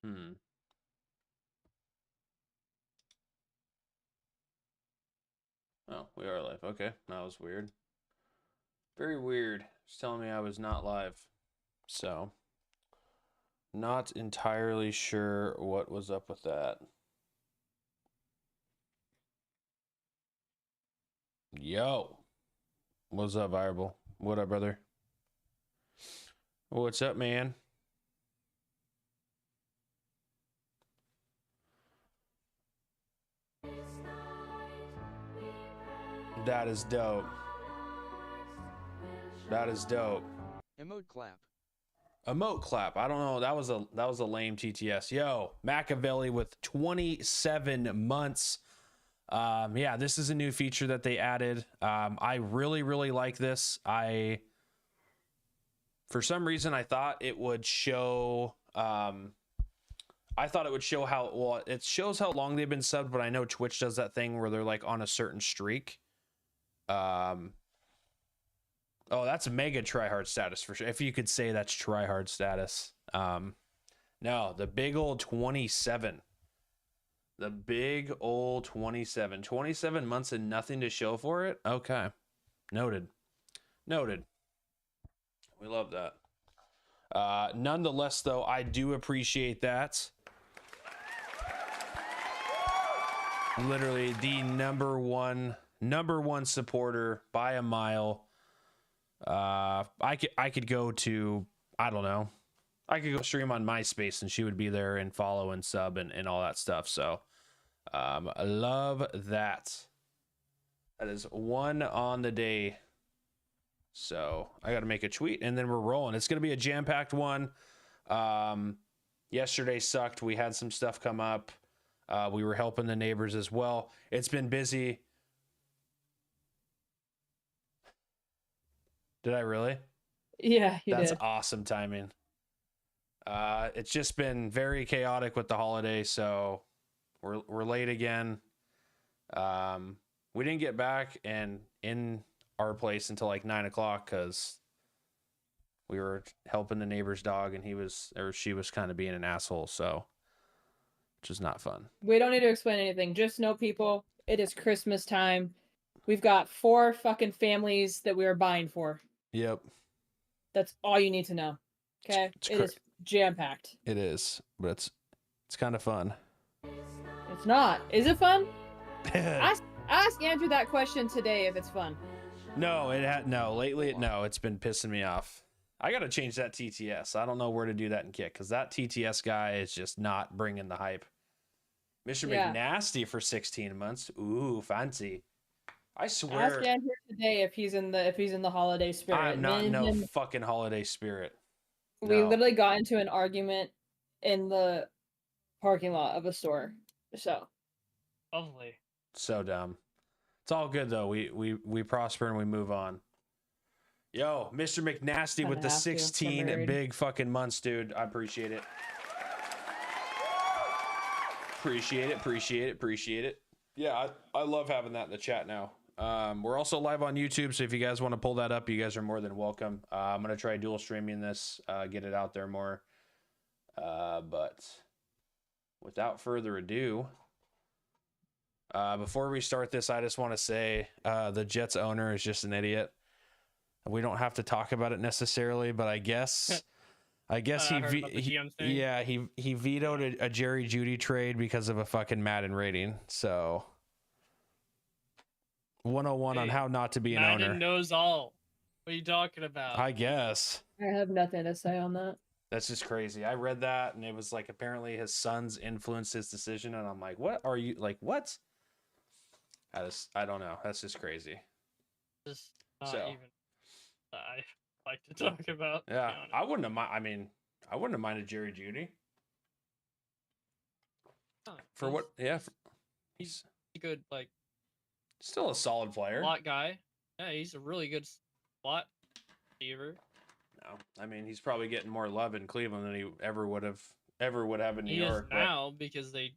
Hmm. Oh, we are live. Okay, that was weird. Very weird. It's telling me I was not live. So, not entirely sure what was up with that. Yo. What's up, Viable? What up, brother? What's up, man? That is dope. That is dope. Emote clap. Emote clap. I don't know. That was a lame TTS. Yo, Machiavelli with 27 months. Yeah, this is a new feature that they added. I really like this. For some reason I thought it would show I thought it would show how well it shows how long they've been subbed, but I know Twitch does that thing where they're like on a certain streak. Oh, that's mega tryhard status for sure. If you could say that's tryhard status. No, the big old 27. The big old 27. 27 months and nothing to show for it? Okay. Noted. Noted. We love that. Nonetheless, though, I do appreciate that. Literally the number one supporter by a mile. I could go to, I don't know. I could go stream on MySpace and she would be there and follow and sub and all that stuff. So I love that. That is one on the day. So I got to make a tweet and then we're rolling. It's going to be a jam-packed one. Yesterday sucked. We had some stuff come up. We were helping the neighbors as well. It's been busy. Did I really? Yeah, you That's did. awesome timing. It's just been very chaotic with the holiday, so we're late again. We didn't get back and in our place until like 9 o'clock because we were helping the neighbor's dog and she was kind of being an asshole, so which is not fun. We don't need to explain anything. Just know, people, it is Christmas time. We've got 4 fucking families that we are buying for. Yep. That's all you need to know. Okay? It is jam-packed. It is, but it's kind of fun. It's not. Is it fun? Ask Andrew that question today if it's fun. No, lately it's been pissing me off. I got to change that TTS. I don't know where to do that in Kick because that TTS guy is just not bringing the hype. Mr. McNasty for 16 months. Ooh, fancy. I swear. Ask Andrew today if he's in the holiday spirit. I'm not in no fucking holiday spirit. We literally got into an argument in the parking lot of a store. So lovely. So dumb. It's all good though. We prosper and we move on. Yo, Mr. McNasty with the 16 big fucking months, dude. I appreciate it. Appreciate it. Yeah, I love having that in the chat now. We're also live on YouTube, so if you guys want to pull that up, you guys are more than welcome. I'm gonna try dual streaming this, get it out there more. But without further ado, before we start this, I just want to say the Jets owner is just an idiot. We don't have to talk about it necessarily, but I guess he vetoed a Jerry Jeudy trade because of a fucking Madden rating. So 101 on how not to be an owner. Madden knows all. What are you talking about? I guess. I have nothing to say on that. That's just crazy. I read that and it was like apparently his sons influenced his decision, and I'm like, what are you like? What? I don't know. That's just crazy. Just not even. I like to talk about. Yeah, I wouldn't have mind. I mean, I wouldn't have minded Jerry Jeudy. For what? Yeah, he's a good, like, still a solid player. Slot guy. Yeah, he's a really good slot receiver. No, I mean he's probably getting more love in Cleveland than he ever would have in New York. He is now because they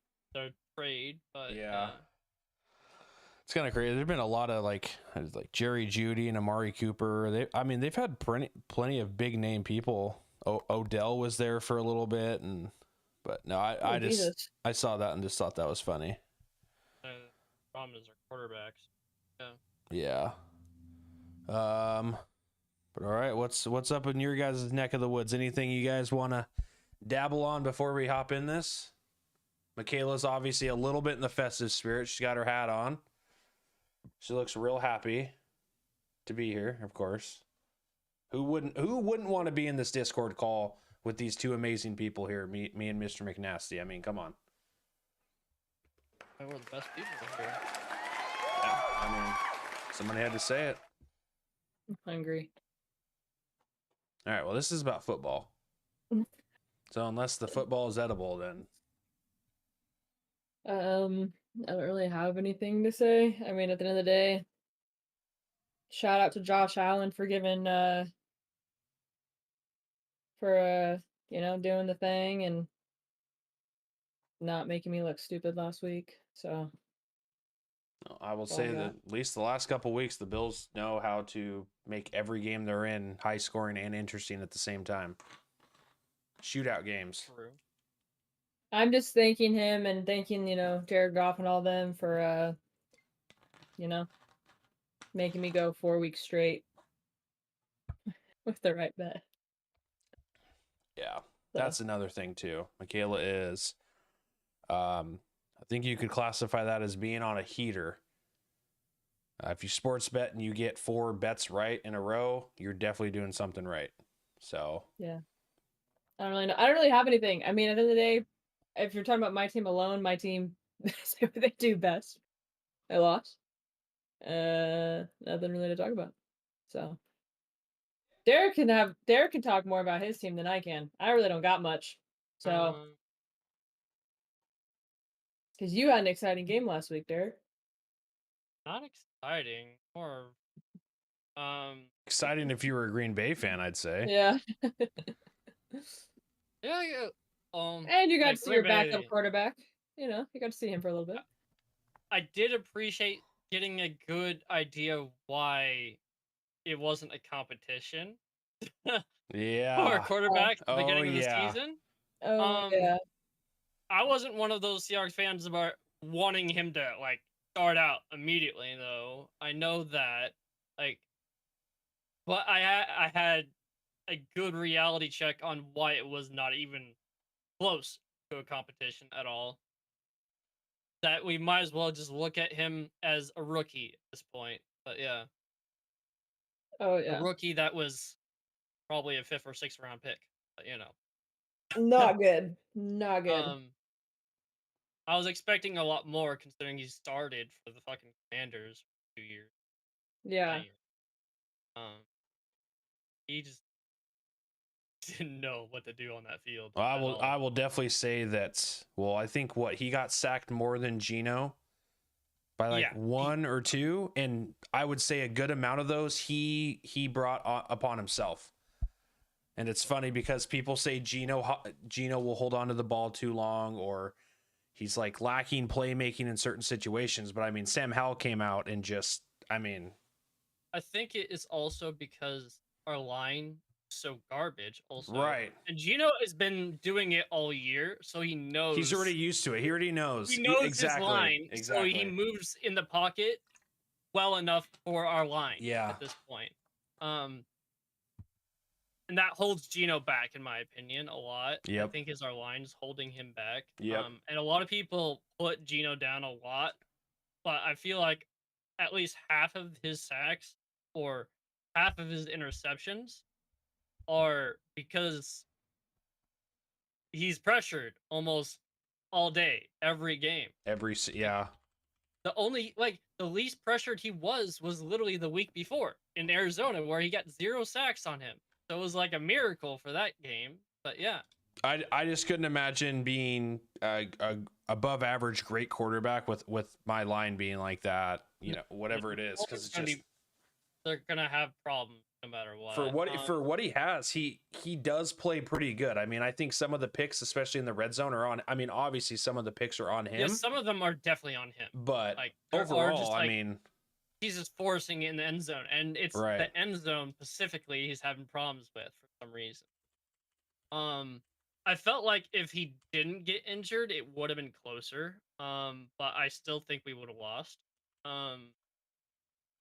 trade, but yeah. It's kind of crazy. There's been a lot of like Jerry Jeudy and Amari Cooper. They've had plenty of big name people. Odell was there for a little bit, and But no, Oh, I just Jesus. I saw that and just thought that was funny. Problem is our quarterbacks. Yeah. But all right, what's up in your guys' neck of the woods? Anything you guys want to dabble on before we hop in this? Michaela's obviously a little bit in the festive spirit. She's got her hat on. She looks real happy to be here, of course. Who wouldn't want to be in this Discord call with these two amazing people here, me and Mr. McNasty? I mean, come on. We're the best people here. Yeah, I mean, somebody had to say it. I'm hungry. All right, well, this is about football. So unless the football is edible, then I don't really have anything to say. I mean, at the end of the day, shout out to Josh Allen for giving doing the thing and not making me look stupid last week. So I will say that at least the last couple weeks, the Bills know how to make every game they're in high scoring and interesting at the same time. Shootout games. True. I'm just thanking him and thanking, Jared Goff and all them for making me go 4 weeks straight with the right bet. Yeah, that's another thing too. Michaela is, I think you could classify that as being on a heater. If you sports bet and you get 4 bets right in a row, you're definitely doing something right. So yeah, I don't really know. I don't really have anything. I mean, at the end of the day, if you're talking about my team alone, my team they do best. I lost. Nothing really to talk about. So Derek can talk more about his team than I can. I really don't got much. So because you had an exciting game last week, Derek. Not exciting. More exciting if you were a Green Bay fan, I'd say. Yeah. yeah. And you got like to see your Green Bay- backup quarterback. You got to see him for a little bit. I did appreciate getting a good idea why it wasn't a competition Yeah. for a quarterback at the Oh, beginning of the yeah. season. Oh, yeah. I wasn't one of those Seahawks fans about wanting him to start out immediately, though. I know that, but I had a good reality check on why it was not even close to a competition at all. That we might as well just look at him as a rookie at this point. But yeah. Oh, yeah. A rookie that was probably a 5th or 6th round pick. But Not good. Not good. I was expecting a lot more considering he started for the fucking Commanders for 2 years. Yeah. He just didn't know what to do on that field. I will definitely say that. Well, I think he got sacked more than Geno by 1 or 2, and I would say a good amount of those he brought upon himself. And it's funny because people say Geno will hold on to the ball too long, or he's lacking playmaking in certain situations. But I mean, Sam Howell came out and I think it is also because our line is so garbage. Also, right. And Geno has been doing it all year, so he knows. He's already used to it. He already knows. He knows exactly. his line, exactly. so he moves in the pocket well enough for our line. Yeah. At this point, and that holds Geno back, in my opinion, a lot. Yep. I think our line is holding him back. Yep. And a lot of people put Geno down a lot, but I feel like at least half of his sacks or half of his interceptions are because he's pressured almost all day, every game. Yeah. The only the least pressured he was literally the week before in Arizona, where he got 0 sacks on him. So it was a miracle for that game. But yeah, I just couldn't imagine being a above average great quarterback with my line being like that. Whatever it is, because it's just they're gonna have problems no matter what. For what he has, he does play pretty good. I mean, I think some of the picks, especially in the red zone, are on. I mean, obviously some of the picks are on him. Yeah, some of them are definitely on him. But overall, just, I mean, he's just forcing it in the end zone, and it's right. the end zone specifically he's having problems with for some reason. I felt like if he didn't get injured, it would have been closer. But I still think we would have lost. Um,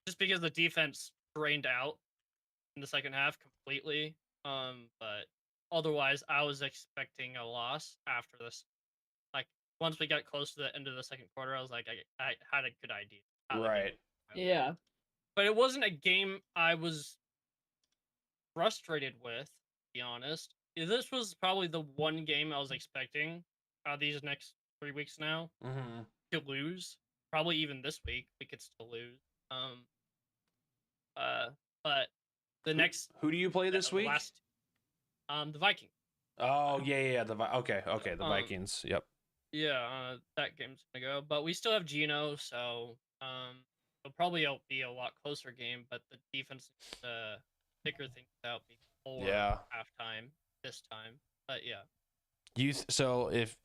just because the defense drained out in the second half completely. But otherwise, I was expecting a loss after this. Like once we got close to the end of the second quarter, I was like, I had a good idea how the game Right. would go. Yeah. But it wasn't a game I was frustrated with, to be honest. This was probably the one game I was expecting these next 3 weeks now Mm-hmm. to lose. Probably even this week we could still lose. Um, but the next Who do you play this the week? last the Vikings. Oh yeah. Okay. The Um, Vikings. Yep. Yeah, that game's gonna go, but we still have Geno, so it'll probably be a lot closer game. But the defense needs to figure things out before Yeah. halftime this time. But yeah, So if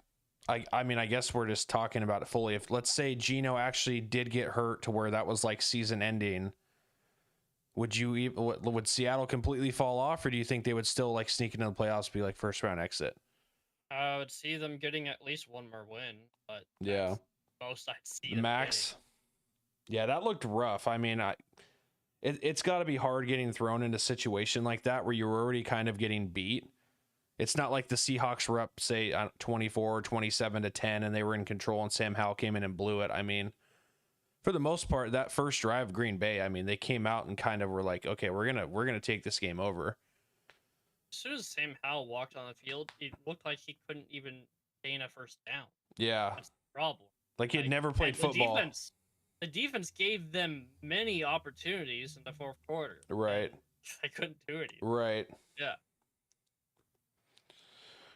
I mean, I guess we're just talking about it fully. If let's say Geno actually did get hurt to where that was like season ending, would Seattle completely fall off, or do you think they would still like sneak into the playoffs, be like first round exit? I would see them getting at least one more win, but Yeah. that's most I'd see them Max. Yeah, that looked rough. I mean, it's got to be hard getting thrown into a situation like that where you're already kind of getting beat. It's not like the Seahawks were up, say, 24 or 27-10, and they were in control, and Sam Howell came in and blew it. I mean, for the most part, that first drive of Green Bay, I mean, they came out and kind of were like, okay, we're gonna take this game over. As soon as Sam Howell walked on the field, it looked like he couldn't even gain a first down. Yeah, That's the problem. like he had Like, never played and football. The defense gave them many opportunities in the fourth quarter. Right. and They couldn't do anything. Right. Yeah.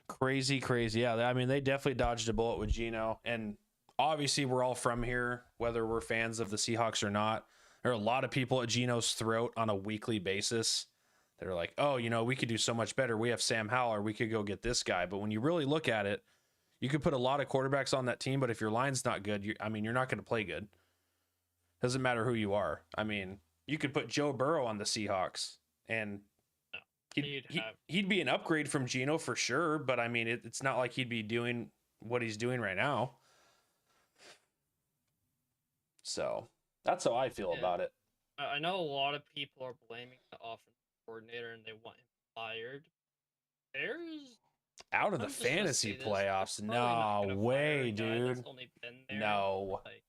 Crazy. Yeah, I mean, they definitely dodged a bullet with Geno, and obviously we're all from here, whether we're fans of the Seahawks or not. There are a lot of people at Geno's throat on a weekly basis. They're like, oh, we could do so much better. We have Sam Howell, or we could go get this guy. But when you really look at it, you could put a lot of quarterbacks on that team, but if your line's not good, you're not going to play good. Doesn't matter who you are. I mean, you could put Joe Burrow on the Seahawks, and he'd be an upgrade from Geno for sure. But I mean, it's not like he'd be doing what he's doing right now. So that's how I feel about it. I know a lot of people are blaming the offensive coordinator and they want him fired. There's out of the fantasy playoffs. No way, dude. That's only been there no. Like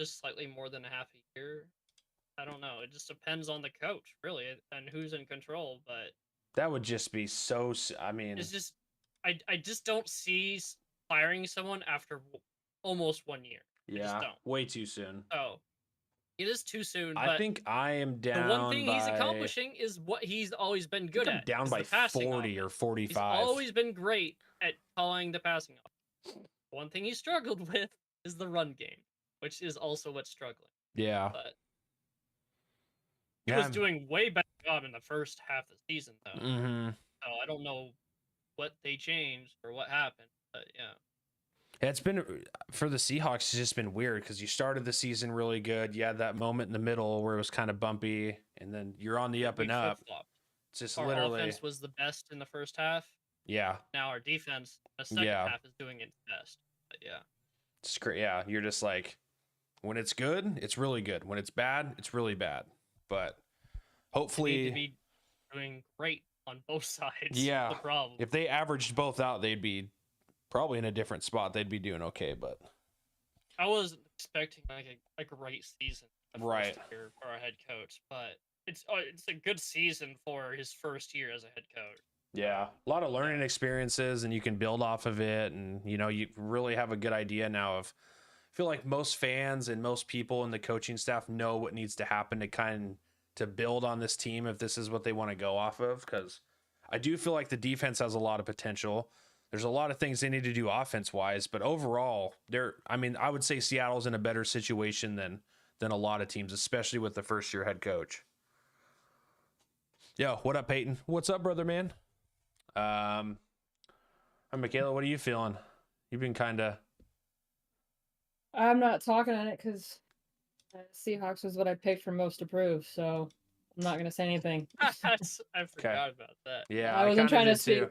slightly more than a half a year. I don't know. It just depends on the coach, really, and who's in control. But that would just be so. I mean, it's just I just don't see firing someone after almost 1 year. Yeah, way too soon. Oh, it is too soon. I think I am down. The one thing he's accomplishing is what he's always been good at. Down by 40 or 45. He's always been great at calling the passing off. One thing he struggled with is the run game, which is also what's struggling. Yeah. But he was doing way better job in the first half of the season, though. Mm-hmm. So I don't know what they changed or what happened, but yeah. It's been, for the Seahawks, it's just been weird because you started the season really good. You had that moment in the middle where it was kind of bumpy, and then you're on the up and up. It's just our literally. Our offense was the best in the first half. Yeah. Now our defense, the second half, is doing its best. But yeah. It's great. Yeah, you're just like, when it's good, it's really good. When it's bad, it's really bad. But hopefully, they need to be doing great on both sides. Yeah. The problem. If they averaged both out, they'd be probably in a different spot. They'd be doing okay. But I was expecting like a great season, right, year for our head coach. But it's a good season for his first year as a head coach. Yeah, a lot of learning experiences, and you can build off of it, and you really have a good idea now of. I feel like most fans and most people in the coaching staff know what needs to happen to build on this team if this is what they want to go off of. Because I do feel like the defense has a lot of potential. There's a lot of things they need to do offense wise, but overall, I would say Seattle's in a better situation than a lot of teams, especially with the first year head coach. Yo, what up, Peyton? What's up, brother, man? Michaela, what are you feeling? You've been kind of. I'm not talking on it because Seahawks was what I picked for most approved, so I'm not gonna say anything. I forgot about that. Yeah, I wasn't kinda trying to did speak. too.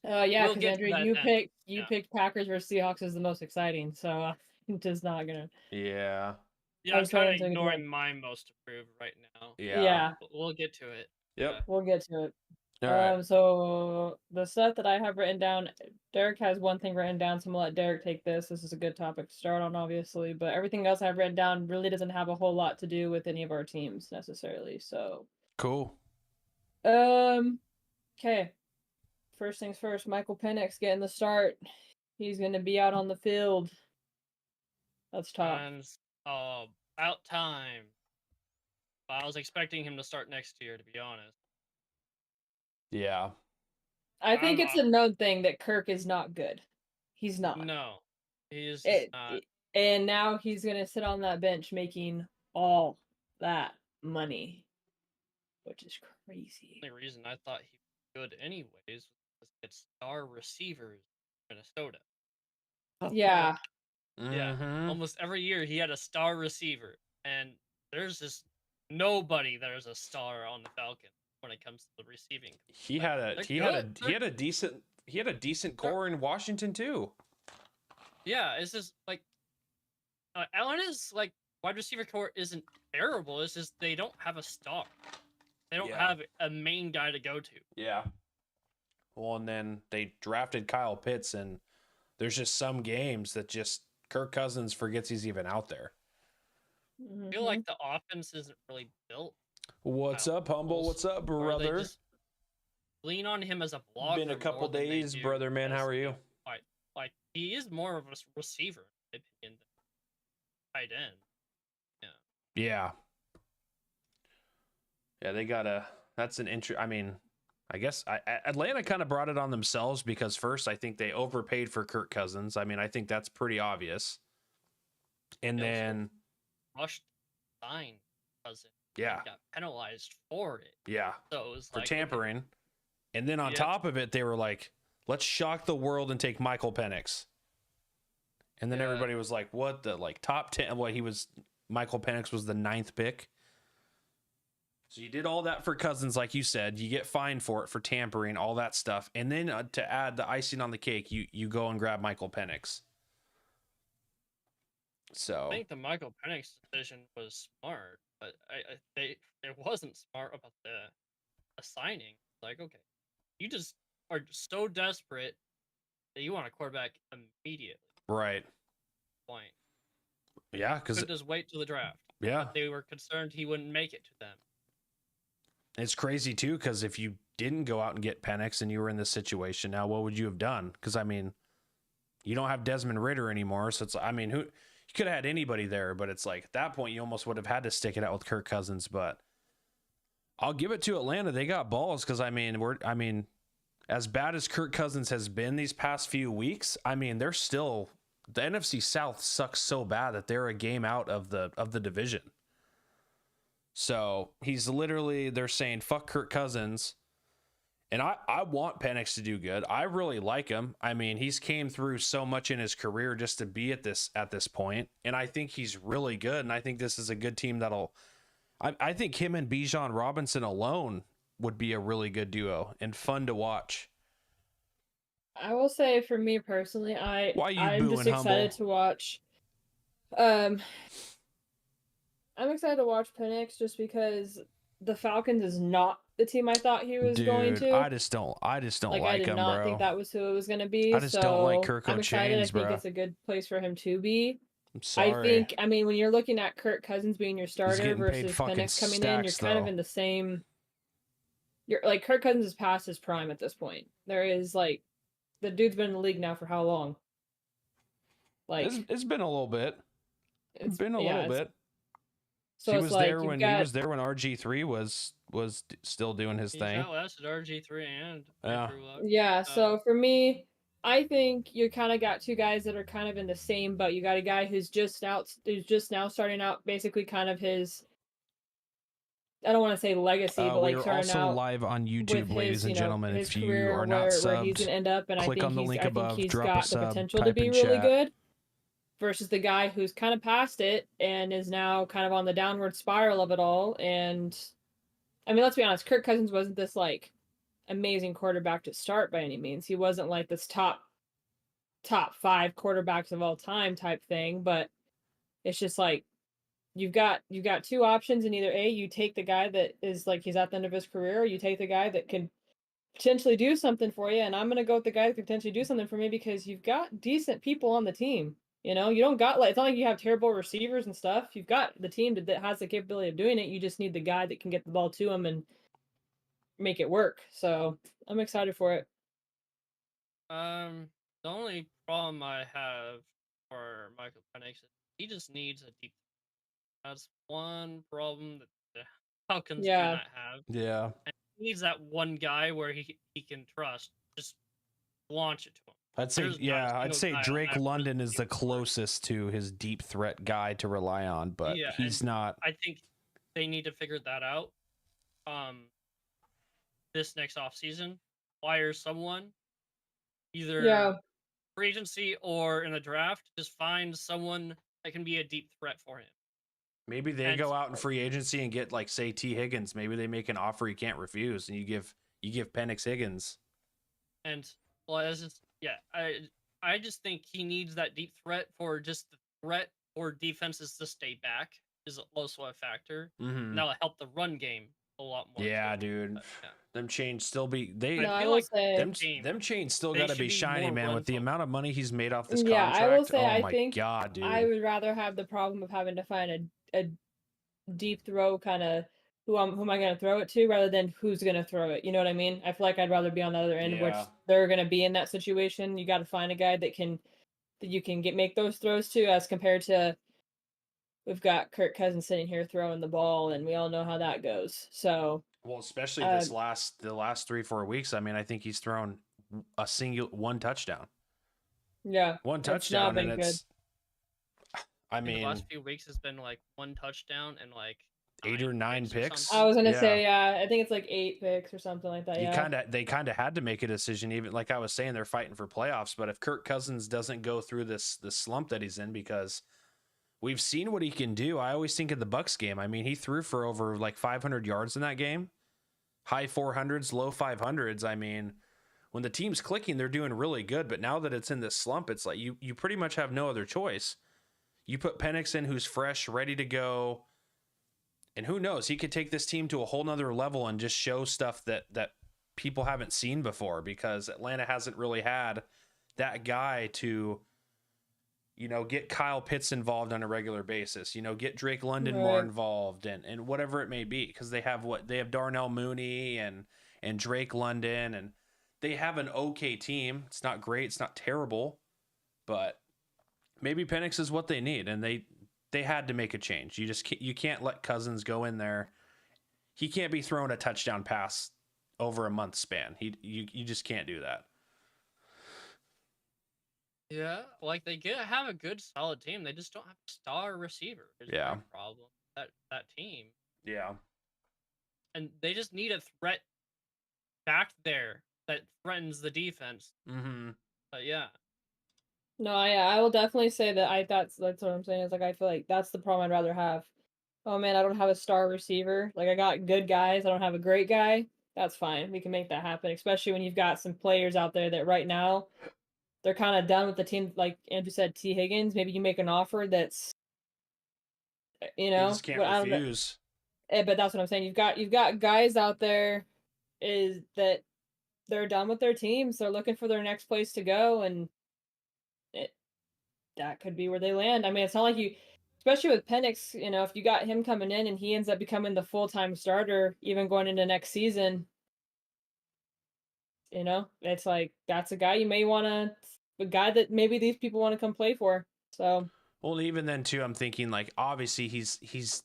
Yeah, We'll because get to Andrew, that you then. picked Packers versus Seahawks as the most exciting, so I'm just not gonna. Yeah. Yeah, I I'm was trying kind to of think of ignoring my most approved right now. Yeah. We'll get to it. Yep. We'll get to it. All right. So the stuff that I have written down, Derek has one thing written down, so I'm gonna let Derek take this. This is a good topic to start on, obviously, but everything else I've written down really doesn't have a whole lot to do with any of our teams necessarily. So, Cool. okay. First things first, Michael Penix getting the start. He's gonna be out on the field. That's tough. And about time. I was expecting him to start next year, to be honest. Yeah. I think I'm it's a known thing that Kirk is not good. He's not. No, he is It, not. and now he's gonna sit on that bench making all that money, which is crazy. The only reason I thought he was good anyways was because it's star receivers in Minnesota. Yeah, Yeah, Mhm. almost every year he had a star receiver, and there's just nobody that is a star on the Falcons when it comes to the receiving. He Like, had a they're he good. had a decent core in Washington too. Yeah, it's just like Atlanta's like wide receiver core isn't terrible. It's just they don't have a star. They don't Yeah. have a main guy to go to. Yeah. Well, and then they drafted Kyle Pitts, and there's just some games that just Kirk Cousins forgets he's even out there. I feel like the offense isn't really built. What's Wow. up, Humble? What's up, Or they brother? just lean on him as a blocker. Been a couple more than they days, do brother man. How as- are you? Like he is more of a receiver, in my opinion, than tight end. Yeah. Yeah, they got a. That's an I mean, I guess Atlanta kind of brought it on themselves because first I think they overpaid for Kirk Cousins. I mean, I think that's pretty obvious. And They also then Rushed sign Cousins. yeah, And got penalized for it. yeah, So it was for like, okay, tampering. And then on Yeah. top of it, they were like, "Let's shock the world and take Michael Penix." And then Yeah. everybody was like, "What the like top 10?" What Michael Penix was the 9th pick. So you did all that for Cousins, like you said. You get fined for it for tampering, all that stuff, and then to add the icing on the cake, you go and grab Michael Penix. So I think the Michael Penix decision was smart, but it wasn't smart about the signing. Like, okay, you just are so desperate that you want a quarterback immediately. right, Point. yeah, because Could just wait till the draft. yeah, They were concerned he wouldn't make it to them. it's crazy too. Because if you didn't go out and get Penix and you were in this situation now, what would you have done? Because I mean, you don't have Desmond Ridder anymore, so it's I mean, who you could have had anybody there, but it's like at that point you almost would have had to stick it out with Kirk Cousins. But I'll give it to Atlanta; they got balls because I mean, as bad as Kirk Cousins has been these past few weeks, I mean, they're still the NFC South sucks so bad that they're a game out of the division. So they're saying fuck Kirk Cousins. And I want Penix to do good. I really like him. I mean, he's came through so much in his career just to be at this point. And I think he's really good. And I think this is a good team I think him and Bijan Robinson alone would be a really good duo and fun to watch. I will say for me personally, Why you I'm just booing, excited Humble? to watch. I'm excited to watch Penix just because the Falcons is not the team I thought he was going Dude, to. I just don't I like did him, not bro. think that was who it was going to be. I just don't like so Kirk I'm excited. I O'Chains, think bro. it's a good place for him to be. I'm sorry. I mean, when you're looking at Kirk Cousins being your starter getting paid versus fucking Penix coming in, you're stacks, kind of though. in the same. You're like Kirk Cousins is past his prime at this point. There is like, the dude's been in the league now for how long? Like It's been a little bit. It's been a little bit. So he it's was like there you've when got, he was there when RG3 was still doing his He's thing. outlasted RG3 and Yeah. Andrew Luck. Yeah, so for me, I think you kind of got two guys that are kind of in the same boat. You got a guy who's just now starting out, basically kind of his. I don't want to say legacy, but We like are starting also out live on with YouTube, ladies his, and gentlemen. his If you career are not where he's subbed, gonna end up, and click on the link I above, think he's drop a got the sub, potential to type be in really chat. good. Versus the guy who's kind of past it and is now kind of on the downward spiral of it all, and I mean, let's be honest, Kirk Cousins wasn't this like amazing quarterback to start by any means. He wasn't like this top 5 quarterbacks of all time type thing, but it's just like you've got 2 options, and either A, you take the guy that is like he's at the end of his career, or you take the guy that can potentially do something for you. And I'm gonna go with the guy that can potentially do something for me because you've got decent people on the team. You know, you don't got like it's not like you have terrible receivers and stuff. You've got the team that has the capability of doing it. You just need the guy that can get the ball to him and make it work. So I'm excited for it. The only problem I have for Michael Penix is he just needs a deep. That's one problem that the Falcons do Yeah. not have. Yeah. And he needs that one guy where he can trust. Just launch it to him. I'd say, There's not a yeah, I'd single say guy on Drake that London really is the deep line. closest to his deep threat guy to rely on, but Yeah, he's not. I think they need to figure that out. This next offseason, hire someone, either Yeah. free agency or in the draft. Just find someone that can be a deep threat for him. Maybe they And- go out in free agency and get like say T Higgins. Maybe they make an offer he can't refuse, and you give Penix Higgins. And well, as just I just think he needs that deep threat for just the threat for defenses to stay back is also a factor. Mm-hmm. And that'll help the run game a lot more. Yeah, too. dude. But, yeah. Them chains still be they. No, I feel will like say them chains still They got to should be be shiny, more man. With the run-focused. amount of money he's made off this Yeah, contract. I will say, oh I my think god, dude. I would rather have the problem of having to find a deep throw kind of who am I going to throw it to rather than who's going to throw it. You know what I mean? I feel like I'd rather be on the other end, which Yeah. they're going to be in that situation. You got to find a guy that you can make those throws to, as compared to we've got Kirk Cousins sitting here throwing the ball, and we all know how that goes. So Well, especially the last 3-4 weeks. I mean, I think he's thrown one touchdown. yeah, One it's not touchdown, been and good. it's. I In the mean, last few weeks has been like one touchdown and like 8 or 9 or picks. something. I was gonna Yeah. say, yeah, I think it's like 8 picks or something like that. They kind of had to make a decision. Even like I was saying, they're fighting for playoffs. But if Kirk Cousins doesn't go through this slump that he's in, because we've seen what he can do. I always think of the Bucks game. I mean, he threw for over like 500 yards in that game, high 400s, low 500s. I mean, when the team's clicking, they're doing really good. But now that it's in this slump, it's like you pretty much have no other choice. You put Penix in, who's fresh, ready to go. And who knows, he could take this team to a whole nother level and just show stuff that people haven't seen before, because Atlanta hasn't really had that guy to, get Kyle Pitts involved on a regular basis, get Drake London more Right. involved and whatever it may be. Because they have Darnell Mooney and Drake London, and they have an okay team. It's not great. It's not terrible, but maybe Penix is what they need. And they had to make a change. You can't let Cousins go in there. He can't be throwing a touchdown pass over a month span. You just can't do that. Yeah, like they have a good solid team. They just don't have a star receiver. Is Yeah. their problem. That team. Yeah. And they just need a threat back there that threatens the defense. Mm-hmm. But yeah. No, I will definitely say that that's what I'm saying. Is like I feel like that's the problem I'd rather have. Oh man, I don't have a star receiver. Like I got good guys, I don't have a great guy. That's fine. We can make that happen, especially when you've got some players out there that right now they're kind of done with the team. Like Andrew said, T Higgins. Maybe you make an offer that's, You just can't I don't know. refuse. But that's what I'm saying. You've got guys out there is that they're done with their teams. They're looking for their next place to go, and that could be where they land. I mean, it's not like you, especially with Penix, if you got him coming in and he ends up becoming the full-time starter, even going into next season, it's like that's a guy you may want a guy that maybe these people want to come play for. So. Well, even then too, I'm thinking like obviously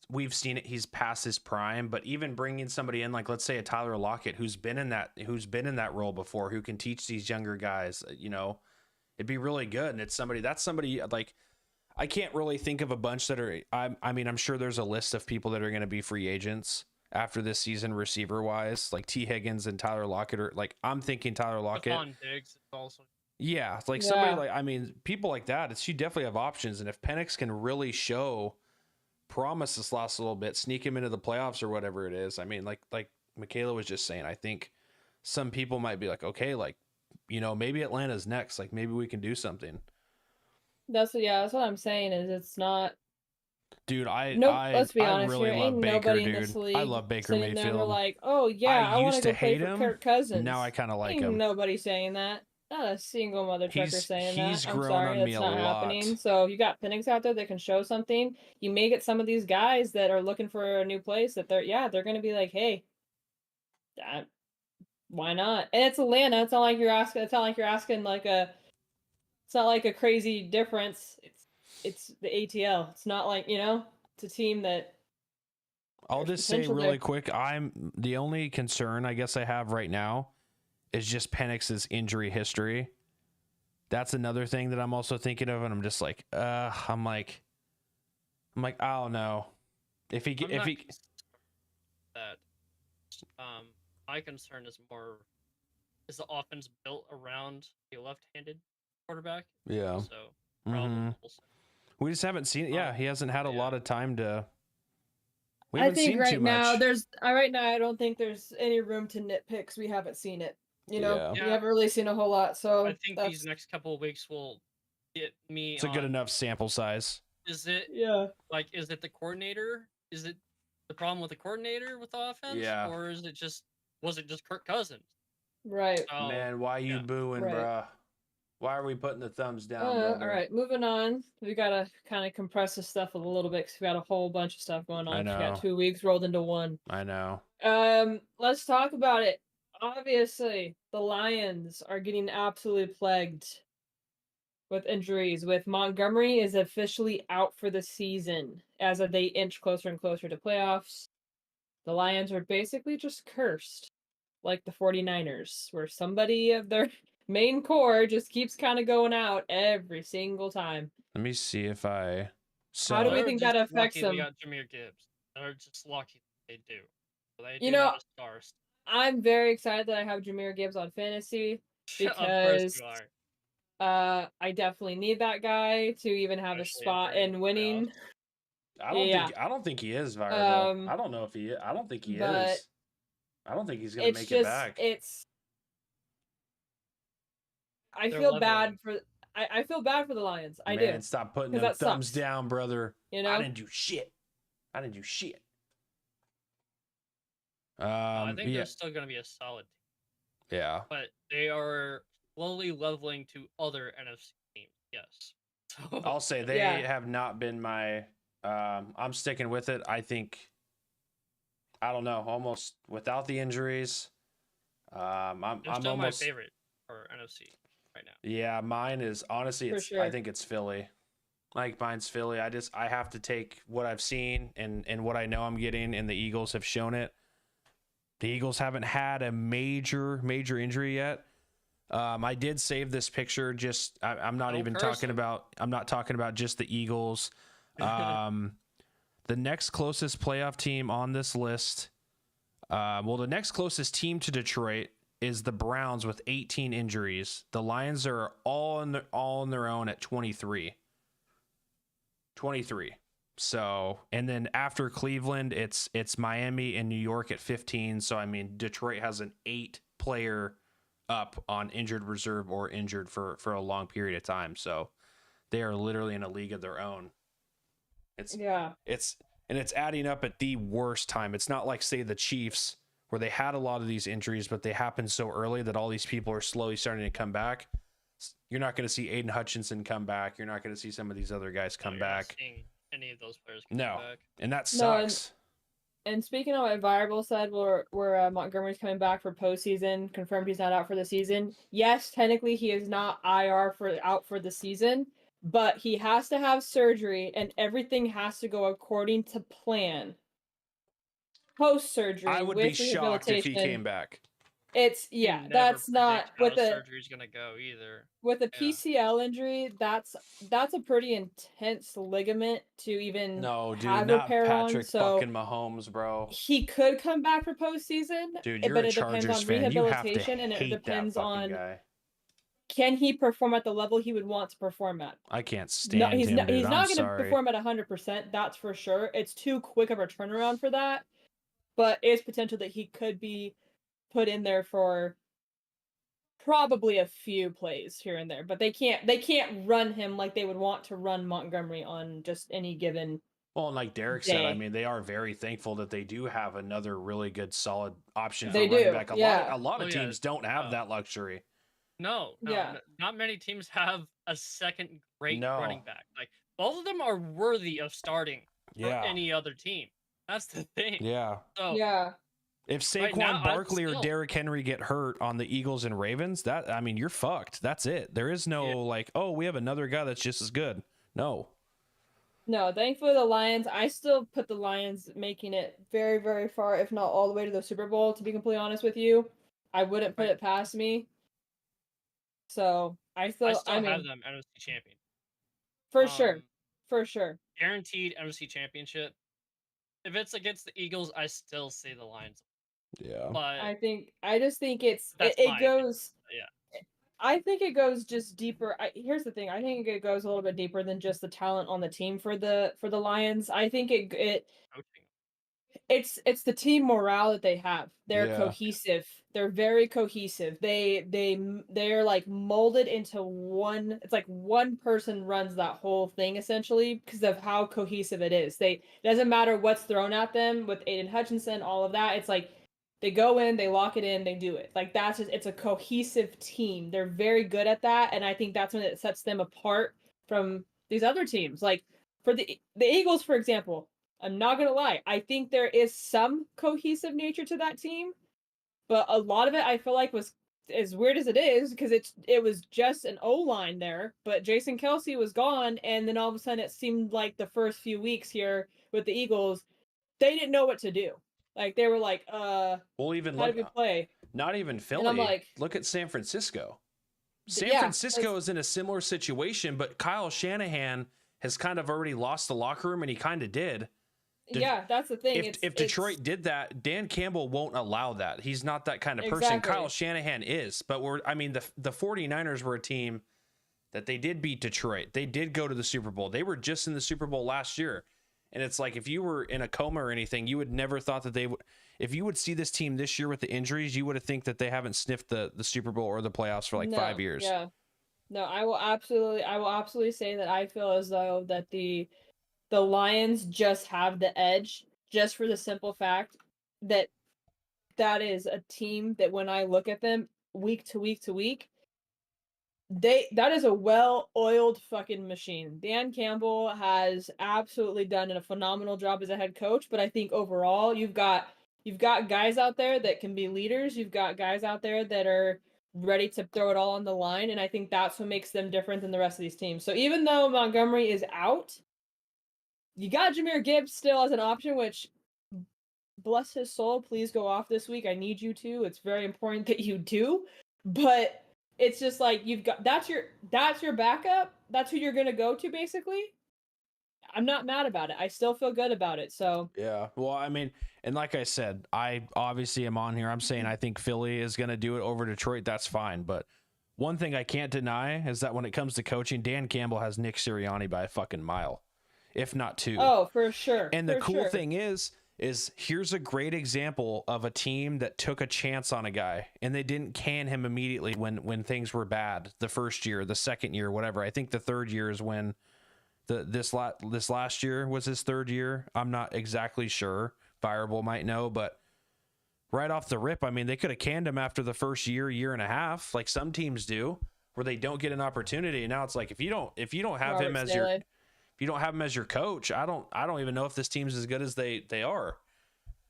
we've seen it. He's past his prime, but even bringing somebody in like let's say a Tyler Lockett who's been in that role before, who can teach these younger guys, it'd be really good. And that's somebody like I can't really think of a bunch that are. I mean, I'm sure there's a list of people that are going to be free agents after this season, receiver wise, like T Higgins and Tyler Lockett are like I'm thinking Tyler Lockett. Stephon Diggs is also. Yeah, it's like somebody like people like that. You definitely have options, and if Penix can really show promise this last little bit, sneak him into the playoffs or whatever it is. I mean, like Michaela was just saying, I think some people might be like, okay, like, you know, maybe Atlanta's next. Like maybe we can do something. That's what I'm saying is it's not. Dude, Let's be honest really here. love Ain't Baker, nobody in dude. this league I love Baker sitting there Mayfield. like, oh yeah, I want used to to go play hate for him. Kirk Cousins. Now I kind of like Ain't him. nobody saying that. Not a single mother trucker saying that. He's I'm grown sorry, on that's me a not lot. happening. So you got Penix out there that can show something. You may get some of these guys that are looking for a new place that they're gonna be like, hey, why not? And it's Atlanta. It's not like you're asking like a. It's not like a crazy difference. It's the ATL. It's not like it's a team that. I'll there's just say potential really there. quick, I'm the only concern I guess I have right now is just Penix's injury history. That's another thing that I'm also thinking of, and I'm just like, I'm like, I don't know if he that. My concern is more is the offense built around a left-handed quarterback. yeah. So problem. We just haven't seen it. Yeah, he hasn't had a lot of time to. We I haven't think seen right too now much. I don't think there's any room to nitpick 'cause we haven't seen it. Yeah. We haven't really seen a whole lot. So I think these next couple of weeks will get me. It's a good enough sample size. Is it is it the coordinator? Is it the problem with the coordinator with the offense? Yeah. Or was it just Kirk Cousins? Right. Man, why you booing, Right. bruh? Why are we putting the thumbs down, All brother? right, moving on. We gotta kind of compress this stuff a little bit because we got a whole bunch of stuff going on. I We know. got 2 weeks rolled into one. I know. Let's talk about it. Obviously, the Lions are getting absolutely plagued with injuries. With Montgomery is officially out for the season as they inch closer and closer to playoffs. The Lions are basically just cursed, like the 49ers, where somebody of their main core just keeps kind of going out every single time. Let me see if I. How do we They're think just that affects lucky them? They got Jahmyr Gibbs. They're just lucky they do. They You do know, have a stars. I'm very excited that I have Jahmyr Gibbs on fantasy Of course because you are. I definitely need that guy to even have a Especially spot during in winning. I don't think he is viable. I don't know if he. I don't think he but is. I don't think he's gonna make it back. I feel bad for the Lions. I do. Man, stop putting them that thumbs sucks. down, brother. You know? I didn't do shit. I think they're still going to be a solid team. Yeah. But they are slowly leveling to other NFC teams. Yes. So, I'll say they have not been my. I'm sticking with it. I think. I don't know. Almost without the injuries. I'm still almost my favorite for NFC right now. Yeah, mine is honestly. I think it's Philly. Like mine's Philly. I have to take what I've seen and what I know I'm getting, and the Eagles have shown it. The Eagles haven't had a major injury yet. I did save this picture. Just I'm not even talking about. I'm not talking about just the Eagles. The next closest playoff team on this list. The next closest team to Detroit is the Browns with 18 injuries. The Lions are all on their own at 23. 23. So, and then after Cleveland, it's Miami and New York at 15. So, I mean, Detroit has an 8-player up on injured reserve or injured for a long period of time. So, they are literally in a league of their own. It's adding up at the worst time. It's not like, say, the Chiefs, where they had a lot of these injuries, but they happened so early that all these people are slowly starting to come back. You're not going to see Aiden Hutchinson come back. You're not going to see some of these other guys come back. Not seeing any of those players come back. And that sucks. And speaking of what Variable said, where Montgomery's coming back for postseason, confirmed he's not out for the season. Yes, technically he is not out for the season, but he has to have surgery and everything has to go according to plan. Post-surgery, I would be shocked if he came back. That's not with the surgery's gonna go either. With a PCL injury, that's a pretty intense ligament to even have repair on. So fucking Mahomes, bro. He could come back for postseason, dude. You're but a it depends Chargers on fan. rehabilitation You have to and it depends on guy. can he perform at the level he would want to perform at? I can't No, stand him, dude. he's I'm not going to sorry. perform at 100%. That's for sure. It's too quick of a turnaround for that. But it's potential that he could be put in there for probably a few plays here and there. But they can't run him like they would want to run Montgomery on just any given. Well, and like Derek said, I day. mean, they are very thankful that they do have another really good, solid option for They running do, back. yeah. A lot of Oh, yeah. teams don't have that luxury. No, Yeah. not many teams have a second great No. running back. Like both of them are worthy of starting for Yeah. any other team. That's the thing. Yeah. So Yeah. If Saquon Right now, I Barkley or still- Derrick Henry get hurt on the Eagles and Ravens, I mean, you're fucked. That's it. There is no like, oh, we have another guy that's just as good. No. No, thankfully the Lions, I still put the Lions making it very, very far, if not all the way to the Super Bowl, to be completely honest with you. I wouldn't put Right. it past me. So I still have mean, them NFC champion. for sure. Um, For sure. Guaranteed NFC championship. If it's against the Eagles, I still say the Lions. Yeah. But I just think it That's my opinion, goes yeah. I think it goes just deeper. Here's the thing. I think it goes a little bit deeper than just the talent on the team for the Lions. I think coaching. it's the team morale that they have. They're Yeah. cohesive. They're very cohesive. They're like molded into one. It's like one person runs that whole thing essentially because of how cohesive it is. It doesn't matter what's thrown at them with Aiden Hutchinson, all of that. It's like they go in, they lock it in, they do it. Like that's just it's a cohesive team. They're very good at that, and I think that's when it sets them apart from these other teams. Like for the Eagles, for example, I'm not gonna lie. I think there is some cohesive nature to that team, but a lot of it I feel like was as weird as it is because it was just an O line there, but Jason Kelsey was gone, and then all of a sudden it seemed like the first few weeks here with the Eagles, they didn't know what to do. Like they were like, Well, even how do we play? not even Philly. I'm like- look at San Francisco. San Yeah, Francisco is in a similar situation, but Kyle Shanahan has kind of already lost the locker room, and he kind of did. Yeah, that's the thing. If Detroit did that, Dan Campbell won't allow that. He's not that kind of person. Exactly. Kyle Shanahan is. But the 49ers were a team that they did beat Detroit. They did go to the Super Bowl. They were just in the Super Bowl last year. And it's like if you were in a coma or anything, you would never thought that they would. If you would see this team this year with the injuries, you would have think that they haven't sniffed the Super Bowl or the playoffs for like 5 years. Yeah. No, I will absolutely say that I feel as though that the Lions just have the edge just for the simple fact that is a team that when I look at them week to week to week, that is a well-oiled fucking machine. Dan Campbell has absolutely done a phenomenal job as a head coach, but I think overall you've got guys out there that can be leaders, you've got guys out there that are ready to throw it all on the line, and I think that's what makes them different than the rest of these teams. So even though Montgomery is out, you got Jahmyr Gibbs still as an option, which bless his soul, please go off this week. I need you to. It's very important that you do. But it's just like you've got that's your backup. That's who you're gonna go to, basically. I'm not mad about it. I still feel good about it. So Yeah. Well, I mean, and like I said, I obviously am on here. I'm saying I think Philly is going to do it over Detroit. That's fine. But one thing I can't deny is that when it comes to coaching, Dan Campbell has Nick Sirianni by a fucking mile, if not two. oh, for sure. And the for cool sure. thing is here's a great example of a team that took a chance on a guy and they didn't can him immediately when things were bad. The first year, the second year, whatever. I think the third year is when this last year was his third year. I'm not exactly sure. Fireball might know, but right off the rip, I mean, they could have canned him after the first year and a half, like some teams do, where they don't get an opportunity. And now it's like if you don't have him as your if you don't have him as your coach, I don't even know if this team's as good as they are.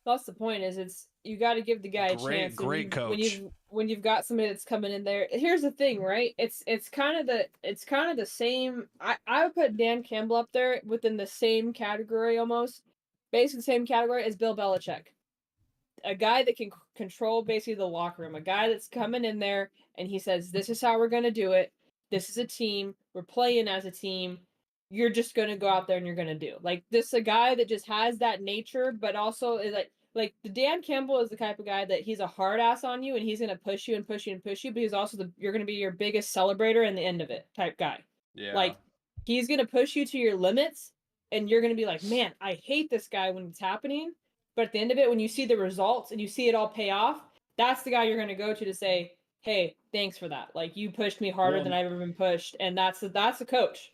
That's the point. Is you got to give the guy a chance. Great coach. When you've got somebody that's coming in there. Here's the thing, right? It's kind of the same. I would put Dan Campbell up there within the same category almost, basically the same category as Bill Belichick. A guy that can control basically the locker room. A guy that's coming in there and he says, "This is how we're gonna do it. This is a team. We're playing as a team. You're just gonna go out there and you're gonna do." Like this, a guy that just has that nature, but also is like like the Dan Campbell is the type of guy that he's a hard ass on you and he's gonna push you and push you and push you, but he's also you're gonna be your biggest celebrator in the end of it type guy. Yeah. Like he's gonna push you to your limits and you're gonna be like, man, I hate this guy when it's happening. But at the end of it, when you see the results and you see it all pay off, that's the guy you're gonna go to say, hey, thanks for that. Like you pushed me harder than I've ever been pushed, and that's the coach.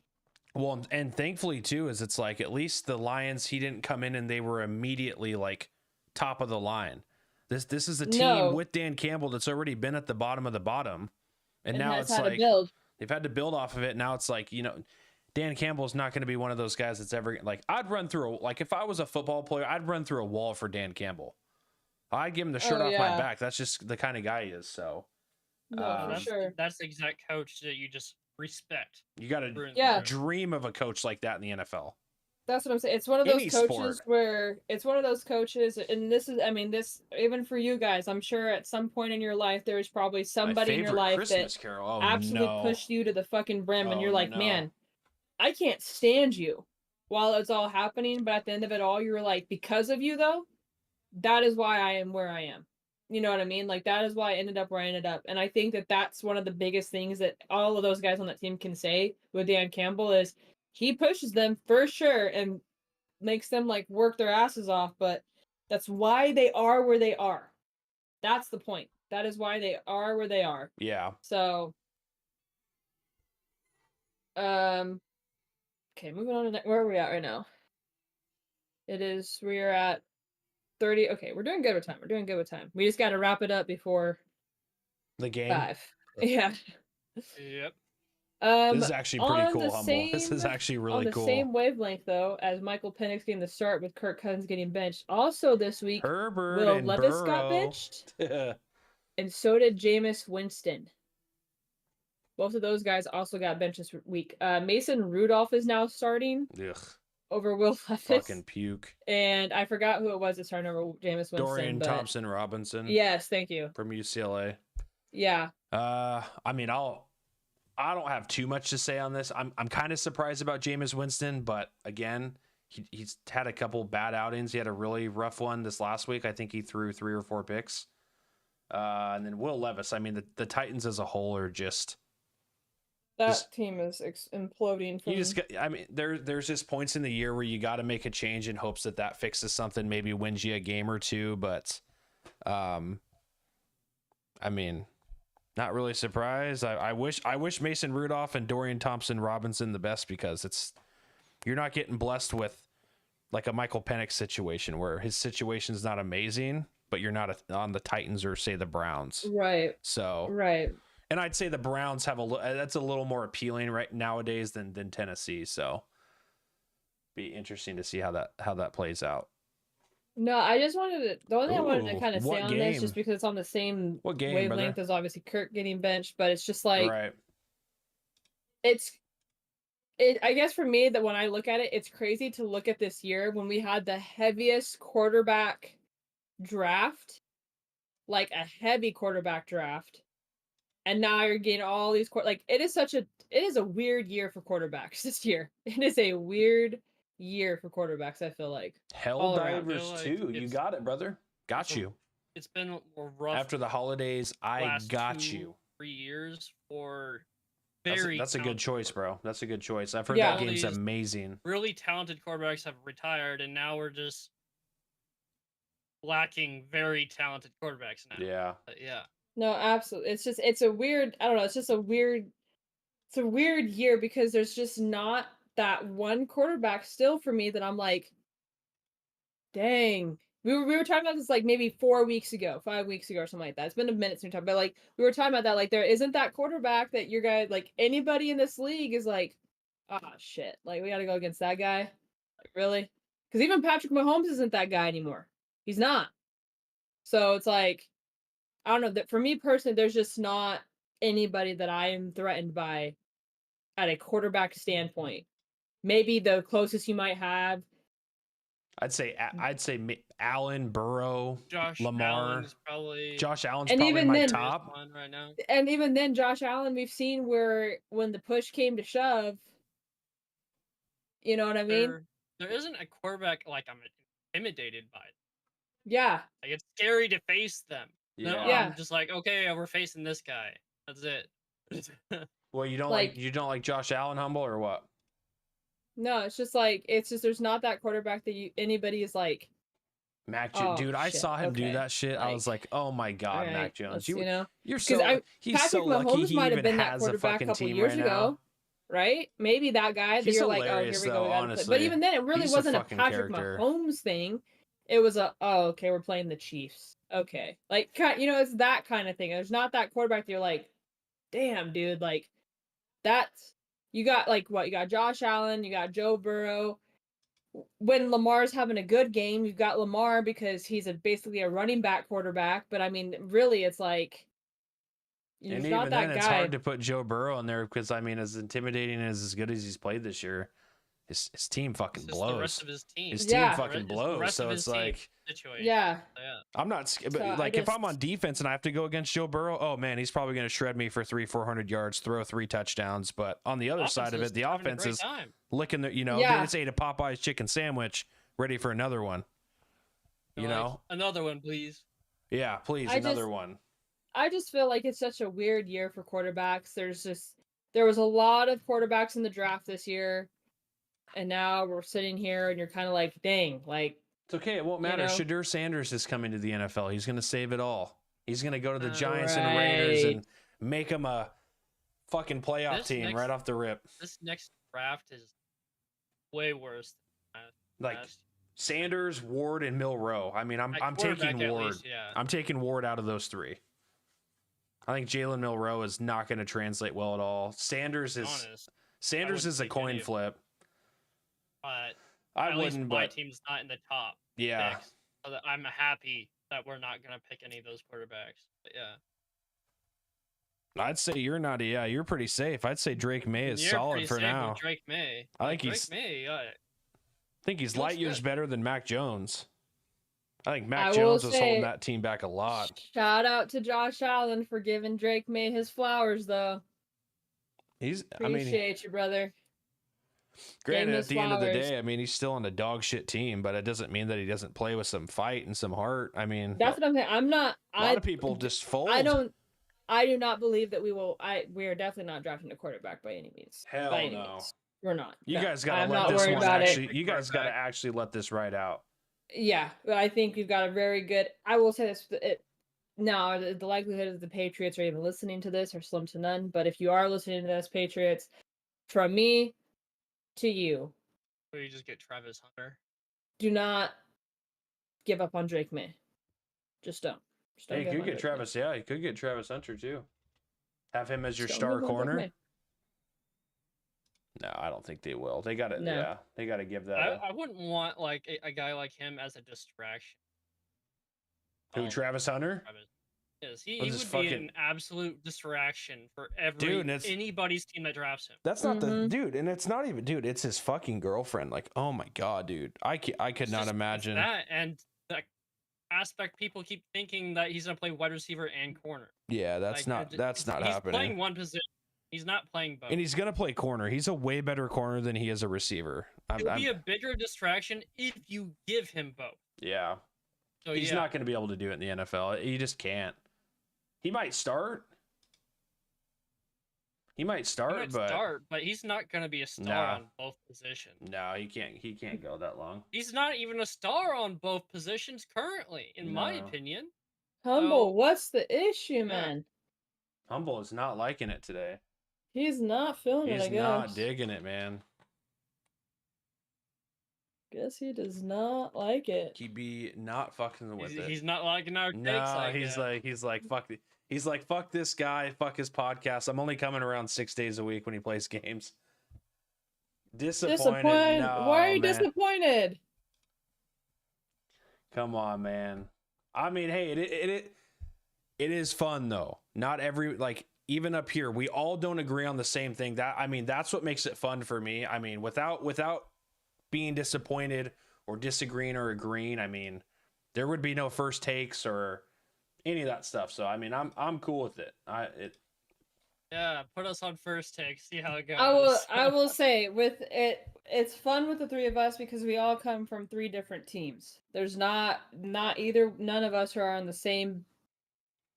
Well, and thankfully too, is it's like at least the Lions, he didn't come in and they were immediately like top of the line. This is a team with Dan Campbell that's already been at the bottom of the bottom, and now it's like they've had to build off of it. Now it's like, you know, Dan Campbell's not going to be one of those guys that's ever like, I'd run through like if I was a football player, I'd run through a wall for Dan Campbell. I'd give him the shirt off my back. That's just the kind of guy he is. So no, for sure. That's the exact coach that you just respect. You got to dream of a coach like that in the NFL. That's what I'm saying. It's one of those coaches where it's one of those coaches, and this is, I mean, this even for you guys, I'm sure at some point in your life there's probably somebody in your life Christmas that Carol. absolutely pushed you to the fucking brim, and you're like, man, I can't stand you while it's all happening, but at the end of it all, you were like, because of you though, that is why I am where I am. You know what I mean? Like that is why I ended up where I ended up. And I think that that's one of the biggest things that all of those guys on that team can say with Dan Campbell is he pushes them for sure and makes them like work their asses off, but that's why they are where they are. That's the point. That is why they are where they are. Yeah. So okay, moving on to where are we at right now? We are at 30. Okay, we're doing good with time. We just got to wrap it up before the game. 5. Yeah. Yep. This is actually pretty cool, Humble. This is actually really cool. On the same wavelength, though, as Michael Penix getting the start with Kirk Cousins getting benched. Also this week, Herbert Will and Levis Burrow got benched. And so did Jameis Winston. Both of those guys also got benched this week. Mason Rudolph is now starting. Ugh. Over Will Levis. Fucking puke. And I forgot who it was that started over Jameis Winston. Dorian Thompson Robinson. Yes, thank you. From UCLA. Yeah. I mean, I don't have too much to say on this. I'm kind of surprised about Jameis Winston, but again, he's had a couple bad outings. He had a really rough one this last week. I think he threw 3 or 4 picks. And then Will Levis. I mean, the Titans as a whole are just. That team is imploding. There's just points in the year where you got to make a change in hopes that fixes something, maybe wins you a game or two. But, I mean, not really surprised. I wish Mason Rudolph and Dorian Thompson Robinson the best because you're not getting blessed with like a Michael Penix situation where his situation's not amazing, but you're not on the Titans or say the Browns. Right. So. Right. And I'd say the Browns have that's a little more appealing right nowadays than Tennessee. So be interesting to see how that plays out. No, I just wanted to. The only thing I wanted to kind of say on this, just because it's on the same wavelength as obviously Kirk getting benched, but it's just like right. I guess for me that when I look at it, it's crazy to look at this year when we had the heaviest quarterback draft, like a heavy quarterback draft. And now you're getting all these it is a weird year for quarterbacks this year. It is a weird year for quarterbacks, I feel like. Helldivers 2. You got it, brother. Got you. It's been rough. After the holidays, I got you. 3 years for that's a good choice, bro. That's a good choice. I've heard that game's amazing. Really talented quarterbacks have retired, and now we're just lacking very talented quarterbacks now. Yeah. Yeah. No, absolutely. It's a weird, I don't know, it's a weird year because there's just not that one quarterback still for me that I'm like, dang. We were talking about this like maybe 5 weeks ago or something like that. It's been a minute since we talked, but like we were talking about that. Like there isn't that quarterback that your guy, like anybody in this league is like, shit. Like we gotta go against that guy. Like really? Because even Patrick Mahomes isn't that guy anymore. He's not. So it's like, I don't know, that for me personally, there's just not anybody that I am threatened by at a quarterback standpoint. Maybe the closest you might have. I'd say Allen, Burrow, Lamar. Josh Allen's and probably my top one right now. And even then, Josh Allen, we've seen where when the push came to shove, you know what I mean? There isn't a quarterback like I'm intimidated by. Yeah. Like, it's scary to face them. No, Yeah. I'm just like, okay, we're facing this guy. That's it. Well, you don't Like- you don't like Josh Allen humble or what? No, it's just like there's not that quarterback that anybody is like, oh, Dude, I shit, saw him do okay, that shit. I was like, oh my god, all Mac right, Jones, let's, you're because so he's Patrick so lucky Mahomes he might have even been that has a quarterback a fucking couple team years right ago, now. right? Maybe that guy that He's you're like, oh, here hilarious, we go, though, we got to play. But honestly. even then, it really He's a wasn't a fucking Patrick character. Mahomes thing. It was okay, we're playing the Chiefs. Okay, like it's that kind of thing. There's not that quarterback that you're like, damn, dude, like that's you got like what you got Josh Allen, you got Joe Burrow. When Lamar's having a good game, you've got Lamar because he's basically a running back quarterback. But I mean, really, it's like And there's even not that then, guy. it's hard to put Joe Burrow in there because I mean, as intimidating and as good as he's played this year, his team fucking It's just the rest blows. of his team. His Yeah. team fucking It's the blows. rest So of it's his team like situation. Yeah, Yeah. I'm not scared, So but I like if I'm just- on defense and I have to go against Joe Burrow, oh man, he's probably going to shred me for 300-400 yards, throw 3 touchdowns. But on the other side of it, the having a offense great is time. licking the, Yeah. they just ate a Popeye's chicken sandwich, ready for another one. You They're like, know? another one, please. Yeah, please, I another just- one. I just feel like it's such a weird year for quarterbacks. There was a lot of quarterbacks in the draft this year, and now we're sitting here and you're kind of like, dang, like It's okay. It won't You matter. know? Shadur Sanders is coming to the NFL. He's going to save it all. He's going to go to the Giants and Raiders Right. and make them a fucking playoff This team next- right off the rip. This next draft is way worse than Like last. Sanders, Ward, and Milroe. I mean, I'm Like, taking quarterback at Ward. least, yeah. I'm taking Ward out of those 3. I think Jalen Milroe is not going to translate well at all. Sanders is Honest, Sanders wouldn't is a take coin any of- flip. but I at least wouldn't, my but team's not in the top yeah. picks, so that I'm happy that we're not gonna pick any of those quarterbacks. But yeah, I'd say you're not. Yeah, you're pretty safe. I'd say Drake May is You're solid pretty for safe with now. Drake May. I Like, think he's- Drake May. I think he's He looks light years good. better than Mac Jones. I think I Mac will Jones was holding say- that team back a lot. shout out to Josh Allen for giving Drake May his flowers, though. He's, Appreciate you, brother. granted, his at the end of the flowers. day, I mean, he's still on a dog shit team, but it doesn't mean that he doesn't play with some fight and some heart. I mean, That's what I'm saying. I'm not. a lot of people just fold. I do not believe that we will. We are definitely not drafting a quarterback by any means. Hell by any no. means. We're not. You No. guys got to I'm let not this worried one about actually. it. You guys got to Quarterback. actually let this ride out. Yeah, but I think we've got a very good. I will say this. Now, the likelihood of the Patriots are even listening to this are slim to none. But if you are listening to this, Patriots, from me to you, Or you just get Travis Hunter. do not give up on Drake May. Just don't. Just don't Hey, give you up could on get Drake May. Travis. Yeah, you could get Travis Hunter too. Have him as your Just star don't give up on Drake corner. May. No, I don't think they will. They got to. No. Yeah, they got to give that. I wouldn't want like a guy like him as a distraction. Who? Oh, Travis Hunter? Travis. Yes, he With would his be fucking- an absolute distraction for Dude, and it's- anybody's team that drafts him. That's not the Mhm. dude, and it's not even dude. It's his fucking girlfriend. Like, oh my god, dude, I could It's not just- it's imagine. that and the aspect people keep thinking that he's gonna play wide receiver and corner. Yeah, that's Like, not that's not he's happening. playing one position. He's not playing both. And he's gonna play corner. He's a way better corner than he is a receiver. He'll be a bigger distraction if you give him both. Yeah, So he's yeah, not gonna be able to do it in the NFL. He just can't. He might start. He might he start, might but start, but he's not gonna be a star Nah. on both positions. no, he can't. He can't go that long. He's not even a star on both positions currently, in my No. opinion. Humble, So- what's the issue, man? Humble is not liking it today. He's not feeling it, He's I guess. not digging it, man. Guess he does not like it. He be not fucking with it. He's not liking our takes. No, I he's guess. like fuck this guy, fuck his podcast. I'm only coming around 6 days a week when he plays games. Disappointed. No, Why are you man. disappointed? Come on, man. I mean, hey, it is fun though. Not every like even up here, we all don't agree on the same thing. That's what makes it fun for me. I mean, without being disappointed or disagreeing or agreeing, I mean, there would be no first takes or any of that stuff. So I mean, I'm cool with it. Yeah, put us on first take. See how it goes. I will say with it, it's fun with the three of us because we all come from three different teams. There's not none of us are on the same.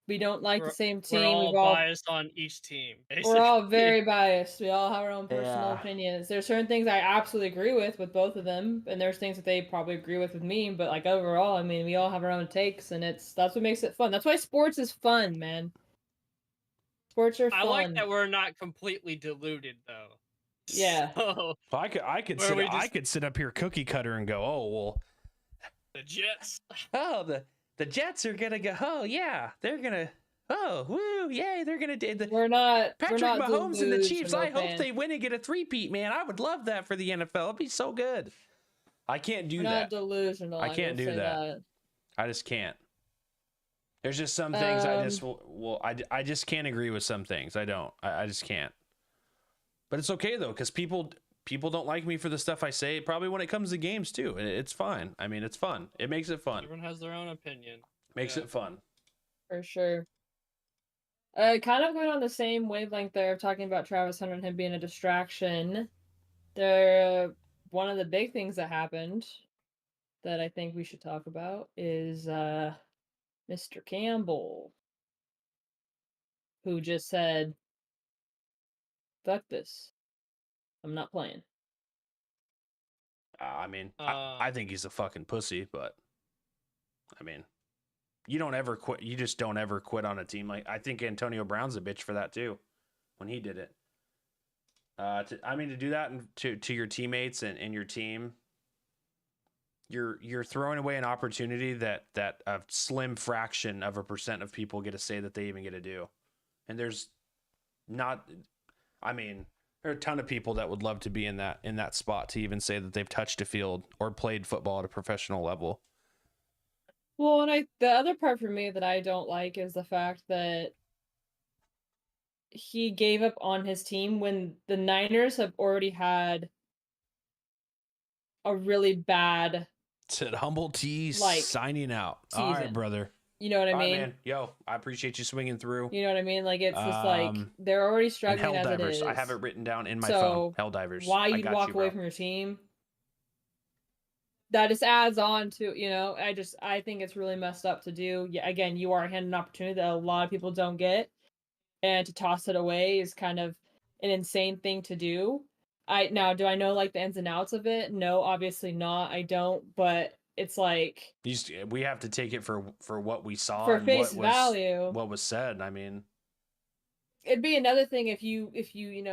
We don't like the same We're team. all We've all biased on each team. We're all Basically. very biased. We all have our own personal Yeah. opinions. There's certain things I absolutely agree with both of them, and there's things that they probably agree with me. But like overall, I mean, we all have our own takes, and that's what makes it fun. That's why sports is fun, man. Sports are fun. I like that we're not completely deluded though. Yeah. So, I could sit up here cookie cutter and go, oh well, the Jets. oh the Jets are gonna go. Oh yeah, they're gonna. Oh woo, yay! They're gonna do the We're not Patrick we're not Mahomes and the Chiefs. delusional I hope fans. they win and get a three-peat, man. I would love that for the NFL. It'd be so good. I can't do We're that. not delusional. I can't will do say that. I just can't. There's just some things I just can't agree with some things. I don't. I just can't. But it's okay though, because people don't like me for the stuff I say. Probably when it comes to games too, and it's fine. I mean, it's fun. It makes it fun. Everyone has their own opinion. Makes Yeah. it fun. For sure. Kind of going on the same wavelength there of talking about Travis Hunter and him being a distraction. One of the big things that happened that I think we should talk about is Mr. Campbell, who just said, "Fuck this, I'm not playing." I mean, I think he's a fucking pussy, but I mean, you don't ever quit. You just don't ever quit on a team. Like I think Antonio Brown's a bitch for that too, when he did it. To do that to your teammates and your team, you're throwing away an opportunity that a slim fraction of a percent of people get to say that they even get to do, and there's not. I mean, there are a ton of people that would love to be in that spot to even say that they've touched a field or played football at a professional level. Well, and the other part for me that I don't like is the fact that he gave up on his team when the Niners have already had a really bad, Said Humble T like, signing out. All right, season. brother. You know what I All right, mean? man. Yo, I appreciate you swinging through. You know what I mean? Like it's just like they're already And struggling as it Helldivers. is. I have it written down in my So, phone. Helldivers. Why I you'd got walk you, away bro. from your team? That just adds on to, I think it's really messed up to do. Yeah, again, you are handed an opportunity that a lot of people don't get, and to toss it away is kind of an insane thing to do. Do I know like the ins and outs of it? No, obviously not. I don't, but it's like We have to take it for what we saw for and face what was value. what was said. I mean, It'd be another thing if you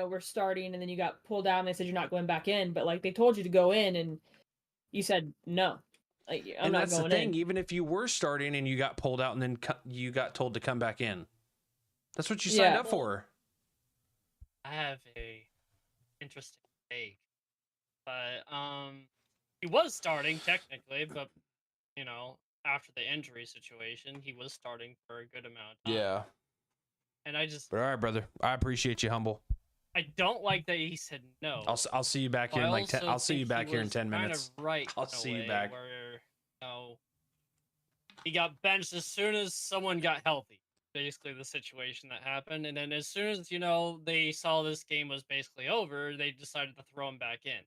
were starting and then you got pulled out and they said you're not going back in, but like they told you to go in and you said no. Like I'm and not that's going the thing. in. Even if you were starting and you got pulled out and then you got told to come back in, that's what you signed up for. I have a interesting take, but he was starting technically, but after the injury situation, he was starting for a good amount of time. Yeah. And I just. But all right, brother. I appreciate you, Humble. I don't like that he said no. I'll see you back here in like 10. I'll see you back here in 10 minutes. Right. I'll see you back. Where, he got benched as soon as someone got healthy. Basically, the situation that happened, and then as soon as they saw this game was basically over, they decided to throw him back in,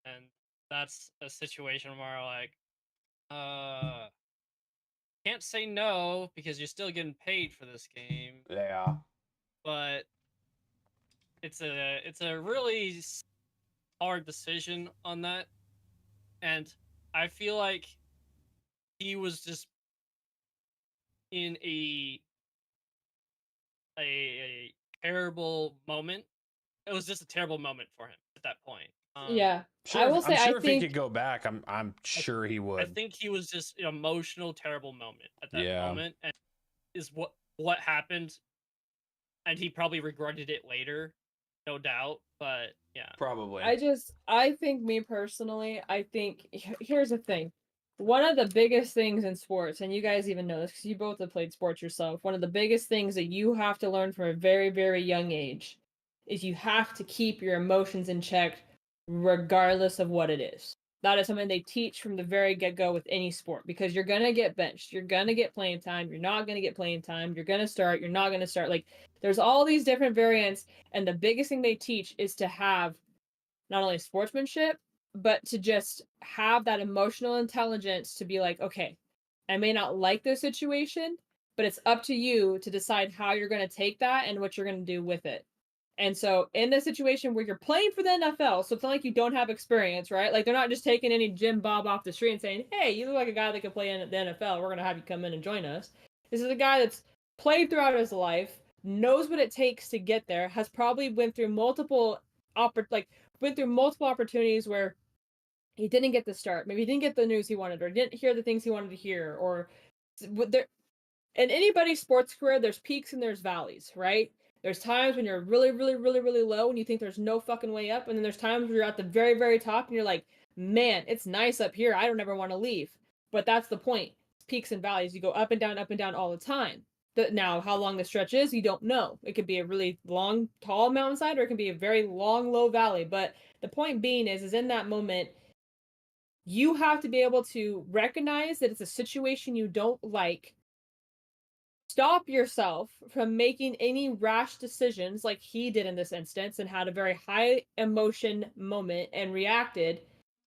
and that's a situation where can't say no because you're still getting paid for this game. Yeah. But it's a really hard decision on that, and I feel like he was just in a terrible moment. It was just a terrible moment for him at that point. Yeah. Sure, I will say, I'm sure I if think he could go back, I'm sure he would. I think he was just an emotional, terrible moment at that Yeah. moment, and is what happened, and he probably regretted it later, no doubt. But yeah, Probably. I think me personally, here's the thing. One of the biggest things in sports, and you guys even know this because you both have played sports yourself, one of the biggest things that you have to learn from a very, very young age is you have to keep your emotions in check regardless of what it is. That is something they teach from the very get-go with any sport, because you're going to get benched. You're going to get playing time. You're not going to get playing time. You're going to start. You're not going to start. Like, There's all these different variants, and the biggest thing they teach is to have not only sportsmanship, but to just have that emotional intelligence to be like, okay, I may not like this situation, but it's up to you to decide how you're going to take that and what you're going to do with it. And so, in the situation where you're playing for the NFL, so it's not like you don't have experience, right? Like, they're not just taking any Jim Bob off the street and saying, hey, you look like a guy that can play in the NFL. We're going to have you come in and join us. This is a guy that's played throughout his life, knows what it takes to get there, has probably went through multiple opportunities where he didn't get the start. Maybe he didn't get the news he wanted, or didn't hear the things he wanted to hear, or there. In anybody's sports career, there's peaks and there's valleys, right? There's times when you're really, really, really, really low and you think there's no fucking way up, and then there's times where you're at the very, very top and you're like, man, it's nice up here. I don't ever want to leave. But that's the point. Peaks and valleys. You go up and down all the time. Now, how long the stretch is, you don't know. It could be a really long, tall mountainside, or it can be a very long, low valley. But the point being is in that moment, you have to be able to recognize that it's a situation you don't like. Stop yourself from making any rash decisions like he did in this instance and had a very high emotion moment and reacted,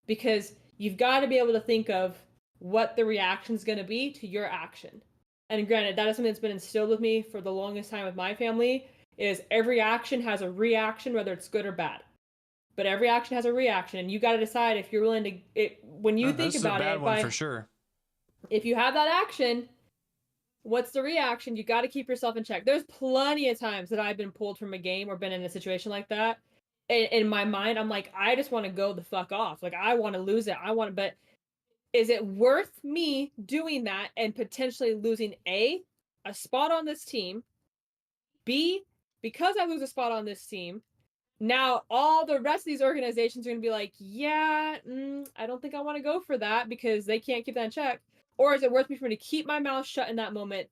because you've got to be able to think of what the reaction is going to be to your action. And granted, that is something that's been instilled with me for the longest time with my family, is every action has a reaction, whether it's good or bad. But every action has a reaction, and you got to decide if you're willing to, when you think this about is a bad it, one for sure. If you have that action, what's the reaction? You got to keep yourself in check. There's plenty of times that I've been pulled from a game or been in a situation like that. In my mind, I'm like, I just want to go the fuck off. Like, I want to lose it. But is it worth me doing that and potentially losing a spot on this team? B, because I lose a spot on this team, now all the rest of these organizations are going to be like, yeah, I don't think I want to go for that because they can't keep that in check. Or is it worth me for me to keep my mouth shut in that moment,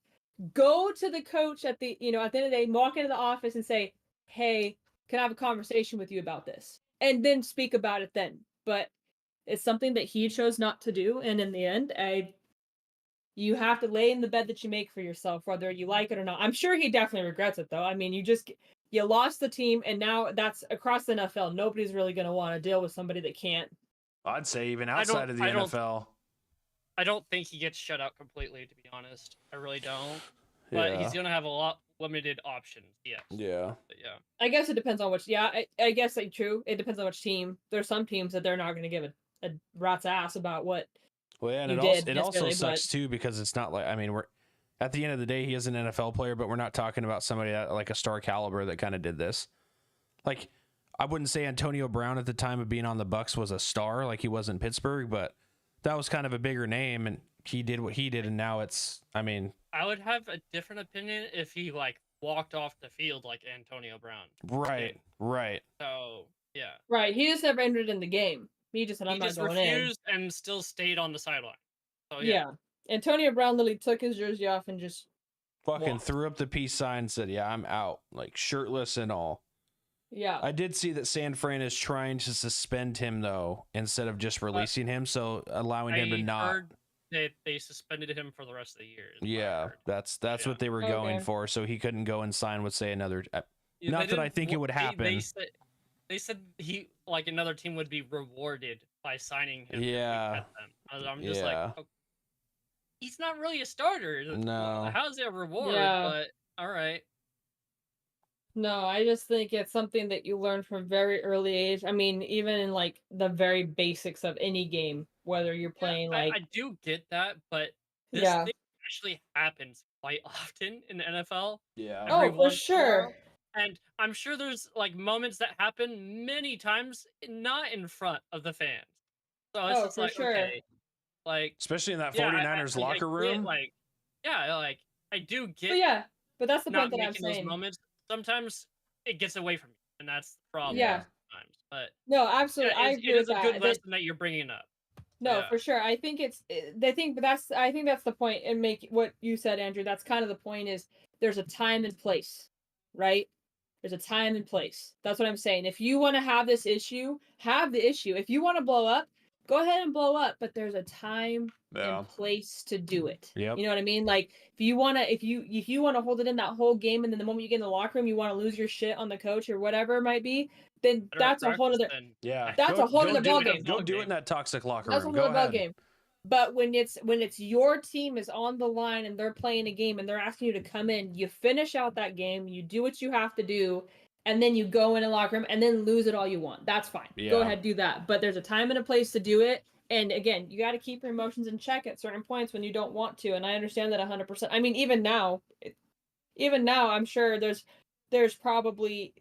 go to the coach at the end of the day, walk into the office and say, hey, can I have a conversation with you about this? And then speak about it then. But it's something that he chose not to do. And in the end, you have to lay in the bed that you make for yourself, whether you like it or not. I'm sure he definitely regrets it, though. I mean, you lost the team, and now that's across the NFL. Nobody's really going to want to deal with somebody that can't. I'd say even outside of the NFL. I don't think he gets shut out completely, to be honest. I really don't. But he's going to have a lot limited options. Yes. Yeah. But yeah. I guess it depends on which. Yeah, I guess it's true. It depends on which team. There's some teams that they're not going to give a rat's ass about what. Well, yeah, and it also sucks too, because it's not like, I mean, we're at the end of the day, he is an NFL player, but we're not talking about somebody like a star caliber that kind of did this. Like, I wouldn't say Antonio Brown at the time of being on the Bucs was a star like he was in Pittsburgh, but that was kind of a bigger name, and he did what he did, and now it's, I mean, I would have a different opinion if he walked off the field like Antonio Brown. Right. So yeah. Right, he just never entered in the game. He just said, I'm not going in. He refused and still stayed on the sideline. So yeah. Antonio Brown literally took his jersey off and just fucking threw up the peace sign and said, yeah, I'm out, like shirtless and all. Yeah. I did see that San Fran is trying to suspend him, though, instead of just releasing him, so allowing him to not. Heard they suspended him for the rest of the year. Yeah, that's what they were going for, so he couldn't go and sign with, say, another. Not that I think it would happen. They said he, another team would be rewarded by signing him. Yeah. I'm just like, oh, he's not really a starter. No. How's it a reward? Yeah. But all right. No, I just think it's something that you learn from very early age. I mean, even in the very basics of any game, whether you're playing I do get that, but this thing actually happens quite often in the NFL. Yeah. Oh, for sure. And I'm sure there's moments that happen many times not in front of the fans. So it's just sure. Okay, especially in that 49ers locker room. I do get. But that's the point that I'm saying. Those moments, sometimes it gets away from you, and that's the problem. Yeah. Sometimes, but no, absolutely, I agree with that. It is a good lesson that you're bringing up. No, for sure. I think I think that's the point. And make what you said, Andrew. That's kind of the point. Is there's a time and place, right? There's a time and place. That's what I'm saying. If you want to have this issue, have the issue. If you want to blow up, go ahead and blow up, but there's a time Yeah. and place to do it. Yep. You know what I mean? Like if you wanna hold it in that whole game, and then the moment you get in the locker room, you want to lose your shit on the coach or whatever it might be, then Better at that's a whole practice other than Yeah. that's a whole go other do it. ballgame. Go do it in that toxic locker That's a room. whole Go other ahead. ballgame. But when it's your team is on the line and they're playing a game and they're asking you to come in, you finish out that game, you do what you have to do, and then you go in a locker room and then lose it all you want. That's fine. Go Yeah. ahead, do that. But there's a time and a place to do it. And again, you got to keep your emotions in check at certain points when you don't want to. And I understand that 100%. I mean, even now, I'm sure there's probably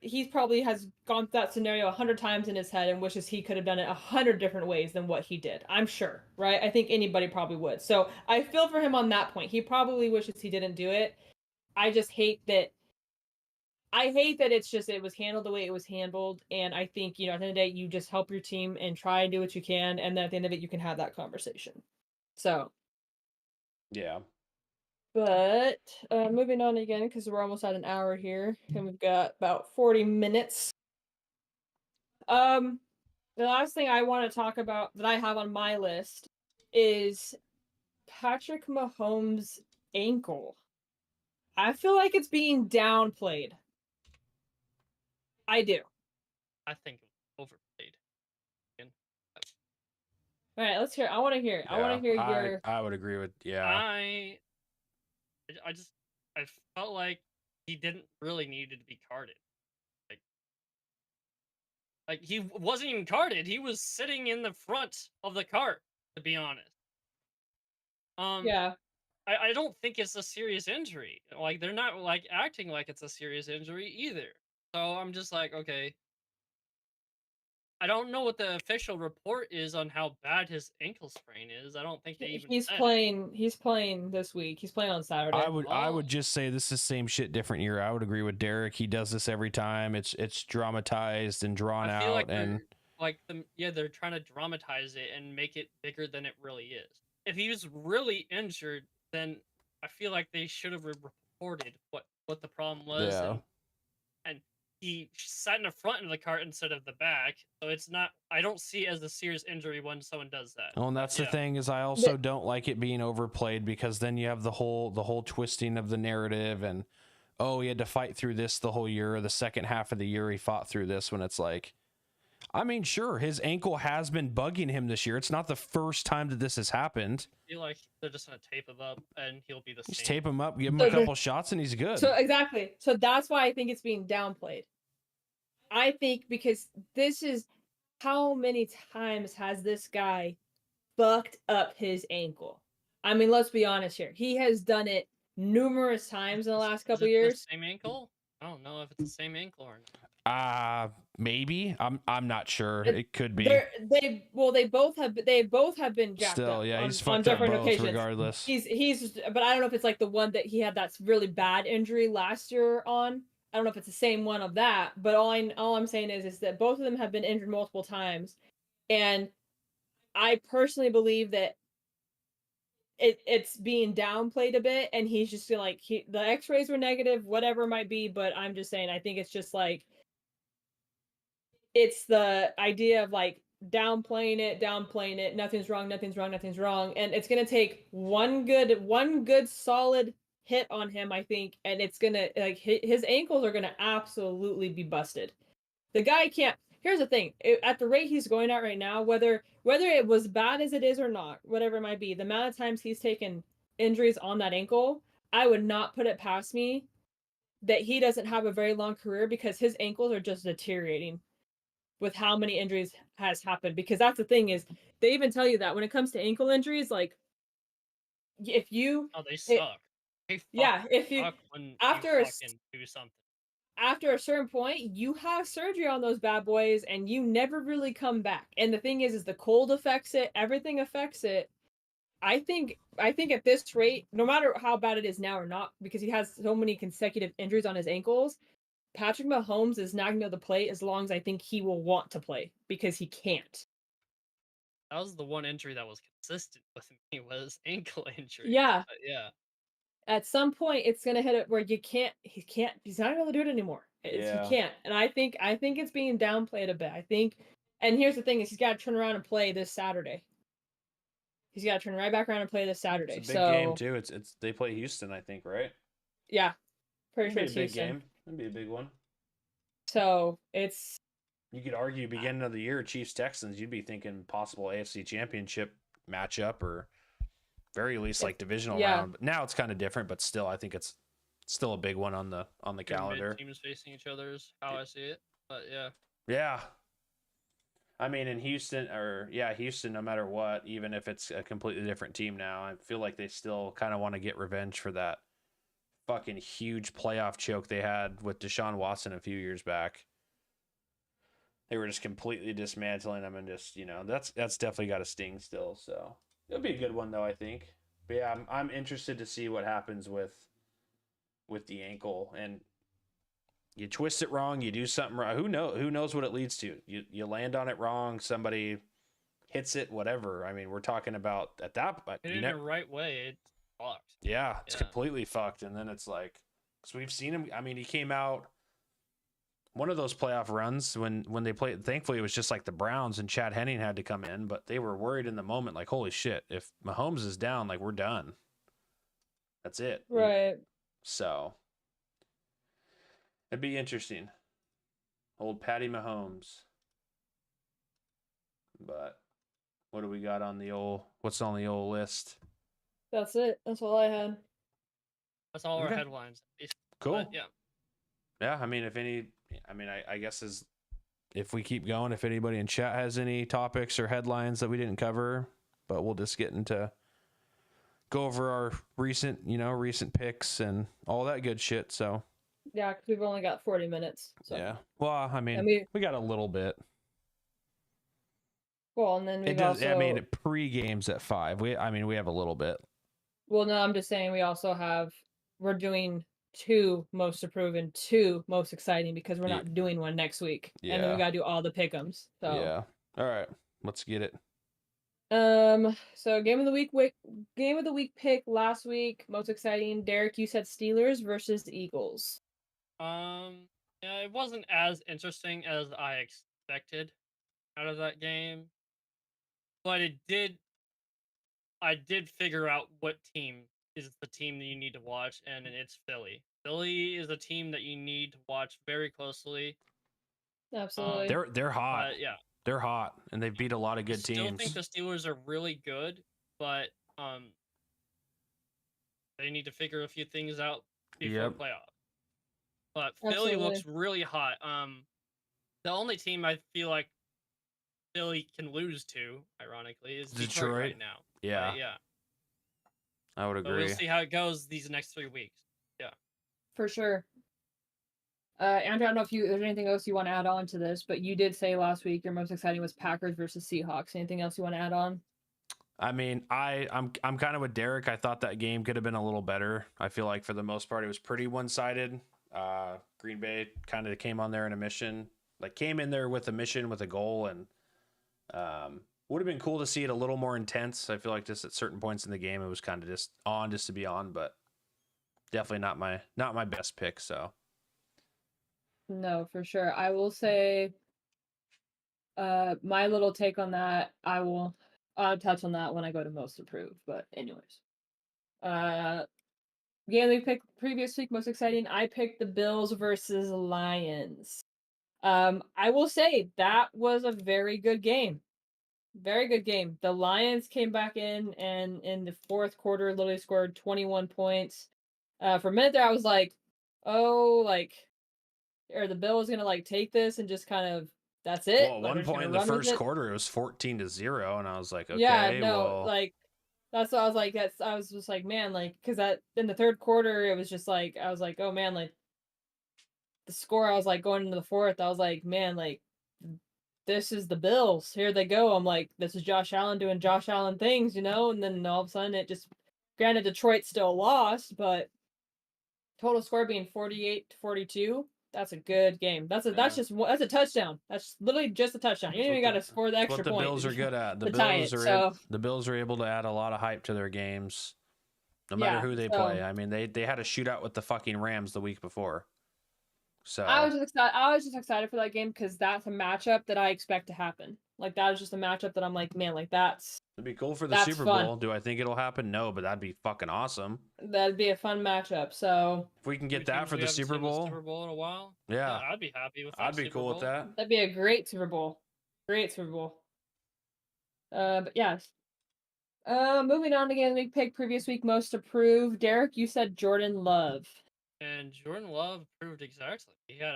he probably has gone through that scenario 100 times in his head and wishes he could have done it 100 different ways than what he did. I'm sure, right? I think anybody probably would. So I feel for him on that point. He probably wishes he didn't do it. I just hate that. I hate that it was handled the way it was handled. And I think, at the end of the day, you just help your team and try and do what you can. And then at the end of it, you can have that conversation. So. Yeah. But moving on again, because we're almost at an hour here, and we've got about 40 minutes. The last thing I want to talk about that I have on my list is Patrick Mahomes' ankle. I feel like it's being downplayed. I do. I think it was overplayed. All right, let's hear. I want to hear. I want to hear your. I would agree with. Yeah. I felt like he didn't really need to be carded. Like he wasn't even carded. He was sitting in the front of the cart, to be honest. Yeah. I don't think it's a serious injury. Like they're not like acting like it's a serious injury either. So I'm just like, okay. I don't know what the official report is on how bad his ankle sprain is. I don't think they even He's said it. playing. He's playing this week. He's playing on Saturday. I Oh. would just say this is same shit, different year. I would agree with Derek. He does this every time. It's dramatized and drawn I feel out, like and they're trying to dramatize it and make it bigger than it really is. If he was really injured, then I feel like they should have reported what the problem was. Yeah. And he sat in the front of the cart instead of the back, so it's not. I don't see it as a serious injury when someone does that. Well, and that's the thing is I also don't like it being overplayed, because then you have the whole twisting of the narrative, and he had to fight through this the whole year, or the second half of the year he fought through this, when it's like, I mean, sure, his ankle has been bugging him this year. It's not the first time that this has happened. I feel like they're just gonna tape him up and he'll be the same. Just tape him up, give him a couple shots, and he's good. So exactly. So that's why I think it's being downplayed. I think because this is how many times has this guy fucked up his ankle? I mean, let's be honest here. He has done it numerous times in the last couple years. The same ankle? I don't know if it's the same ankle or not. Maybe. I'm not sure. It could be. They both have been jacked Still, up. yeah, on, he's on fucked up different both occasions. regardless. He's but I don't know if it's like the one that he had that's really bad injury last year on. I don't know if it's the same one of that, but all I'm saying is that both of them have been injured multiple times, and I personally believe that it's being downplayed a bit, and he's just like the X-rays were negative, whatever it might be, but I'm just saying I think it's just like it's the idea of like downplaying it, nothing's wrong, and it's gonna take one good solid hit on him, I think, and it's gonna like his ankles are gonna absolutely be busted. The guy can't. Here's the thing: at the rate he's going at right now, whether it was bad as it is or not, whatever it might be, the amount of times he's taken injuries on that ankle, I would not put it past me that he doesn't have a very long career, because his ankles are just deteriorating with how many injuries has happened. Because that's the thing is, they even tell you that when it comes to ankle injuries, like if you they suck. If you after do something. After a certain point, you have surgery on those bad boys and you never really come back. And the thing is the cold affects it, everything affects it. I think at this rate, no matter how bad it is now or not, because he has so many consecutive injuries on his ankles, Patrick Mahomes is not going to be able to play as long as I think he will want to play, because he can't. That was the one injury that was consistent with me, was ankle injury. Yeah. But yeah. At some point, it's gonna hit it where he's not able to do it anymore. He can't. And I think it's being downplayed a bit. I think And here's the thing: is he's got to turn around and play this Saturday. He's got to turn right back around and play this Saturday. It's a big so game too. It's they play Houston, I think, right? yeah, pretty It'd sure be a it's big Houston. game. It'd be a big one. So it's You could argue beginning of the year, Chiefs Texans. You'd be thinking possible AFC Championship matchup, or very least like divisional yeah. round. But now it's kind of different, but still, I think it's still a big one on the calendar. Teams facing each other is how I see it. But yeah. Yeah. I mean, in Houston, Houston, no matter what, even if it's a completely different team now, I feel like they still kind of want to get revenge for that fucking huge playoff choke they had with Deshaun Watson a few years back. They were just completely dismantling them, and just, that's definitely got a sting still. So it'll be a good one though, I think. But yeah, I'm interested to see what happens with the ankle. And you twist it wrong, you do something wrong. Who knows what it leads to? You land on it wrong, somebody hits it, whatever. I mean, we're talking about at that point. In the right way, it's fucked. Yeah, it's completely fucked. And then it's like, because we've seen him. I mean, he came out one of those playoff runs when they played. Thankfully, it was just like the Browns and Chad Henning had to come in, but they were worried in the moment, like, holy shit, if Mahomes is down, like, we're done. That's it. right. So it'd be interesting. Old Patty Mahomes. But what do we got on what's on the old list? That's it. That's all I had. That's all Okay. our headlines. Cool. But, yeah. Yeah, I mean, I guess if we keep going, if anybody in chat has any topics or headlines that we didn't cover, but we'll just go over our recent picks and all that good shit. So Yeah, because we've only got 40 minutes. So. yeah. Well, I mean, we got a little bit. Well, and then pre-games at 5. We have a little bit. Well, no, I'm just saying we're doing 2 most approved and 2 most exciting because we're not doing one next week. Yeah. And then we gotta do all the pick'ems. So yeah. All right. Let's get it. So game of the week pick last week, most exciting. Derek, you said Steelers versus the Eagles. Yeah, it wasn't as interesting as I expected out of that game. But I did figure out what team is the team that you need to watch, and it's Philly. Philly is a team that you need to watch very closely. Absolutely. They're hot. Yeah. They're hot, and they've beat a lot of good teams. I still think the Steelers are really good, but they need to figure a few things out before playoff. But Philly looks really hot. The only team I feel like Philly can lose to, ironically, is Detroit right now. Yeah. Yeah. I would agree. But we'll see how it goes these next 3 weeks. Yeah. For sure. Andrew, I don't know if there's anything else you want to add on to this, but you did say last week your most exciting was Packers versus Seahawks. Anything else you want to add on? I mean, I'm kind of with Derek. I thought that game could have been a little better. I feel like for the most part it was pretty one-sided. Green Bay kind of came on there in a mission, came in there with a mission, with a goal, and would have been cool to see it a little more intense. I feel like just at certain points in the game it was kind of just to be on, but definitely not my best pick. So no, for sure. I will say my little take on that, I'll touch on that when I go to most approved. But anyways. Game we picked previous week, most exciting. I picked the Bills versus Lions. I will say that was a very good game. Very good game. The Lions came back in and in the fourth quarter literally scored 21 points. For a minute there I was like, are the Bills gonna take this and just kind of that's it? Well, at one point in the first quarter it was 14-0, and I was like, okay, that's what I was like. I was just like, man, because that in the third quarter it was just I was like, oh man, the score. I was like going into the fourth. I was like, man, this is the Bills. Here they go. I'm like, this is Josh Allen doing Josh Allen things, And then all of a sudden it just, granted Detroit still lost, but total score being 48-42. That's a good game. That's a touchdown. That's literally just a touchdown. You don't even got to score the extra point. What the Bills are good at. The Bills are able to add a lot of hype to their games, no matter who they play. I mean, they had a shootout with the fucking Rams the week before. So I was just excited. I was just excited for that game because that's a matchup that I expect to happen. Like that is just a matchup that I'm like, man, like it'd be cool for the that's Super fun. Bowl. Do I think it'll happen? No, but that'd be fucking awesome. that'd be a fun matchup. So If we can Two get that teams for we the haven't Super seen in the Bowl, Super Bowl in a while. yeah, I'd be happy with that. I'd be Super cool with Bowl. that. that'd be a great Super Bowl. Great Super Bowl. But yes. Moving on to game of the week pick. Previous week most approved. Derek, you said Jordan Love. And Jordan Love proved exactly. He had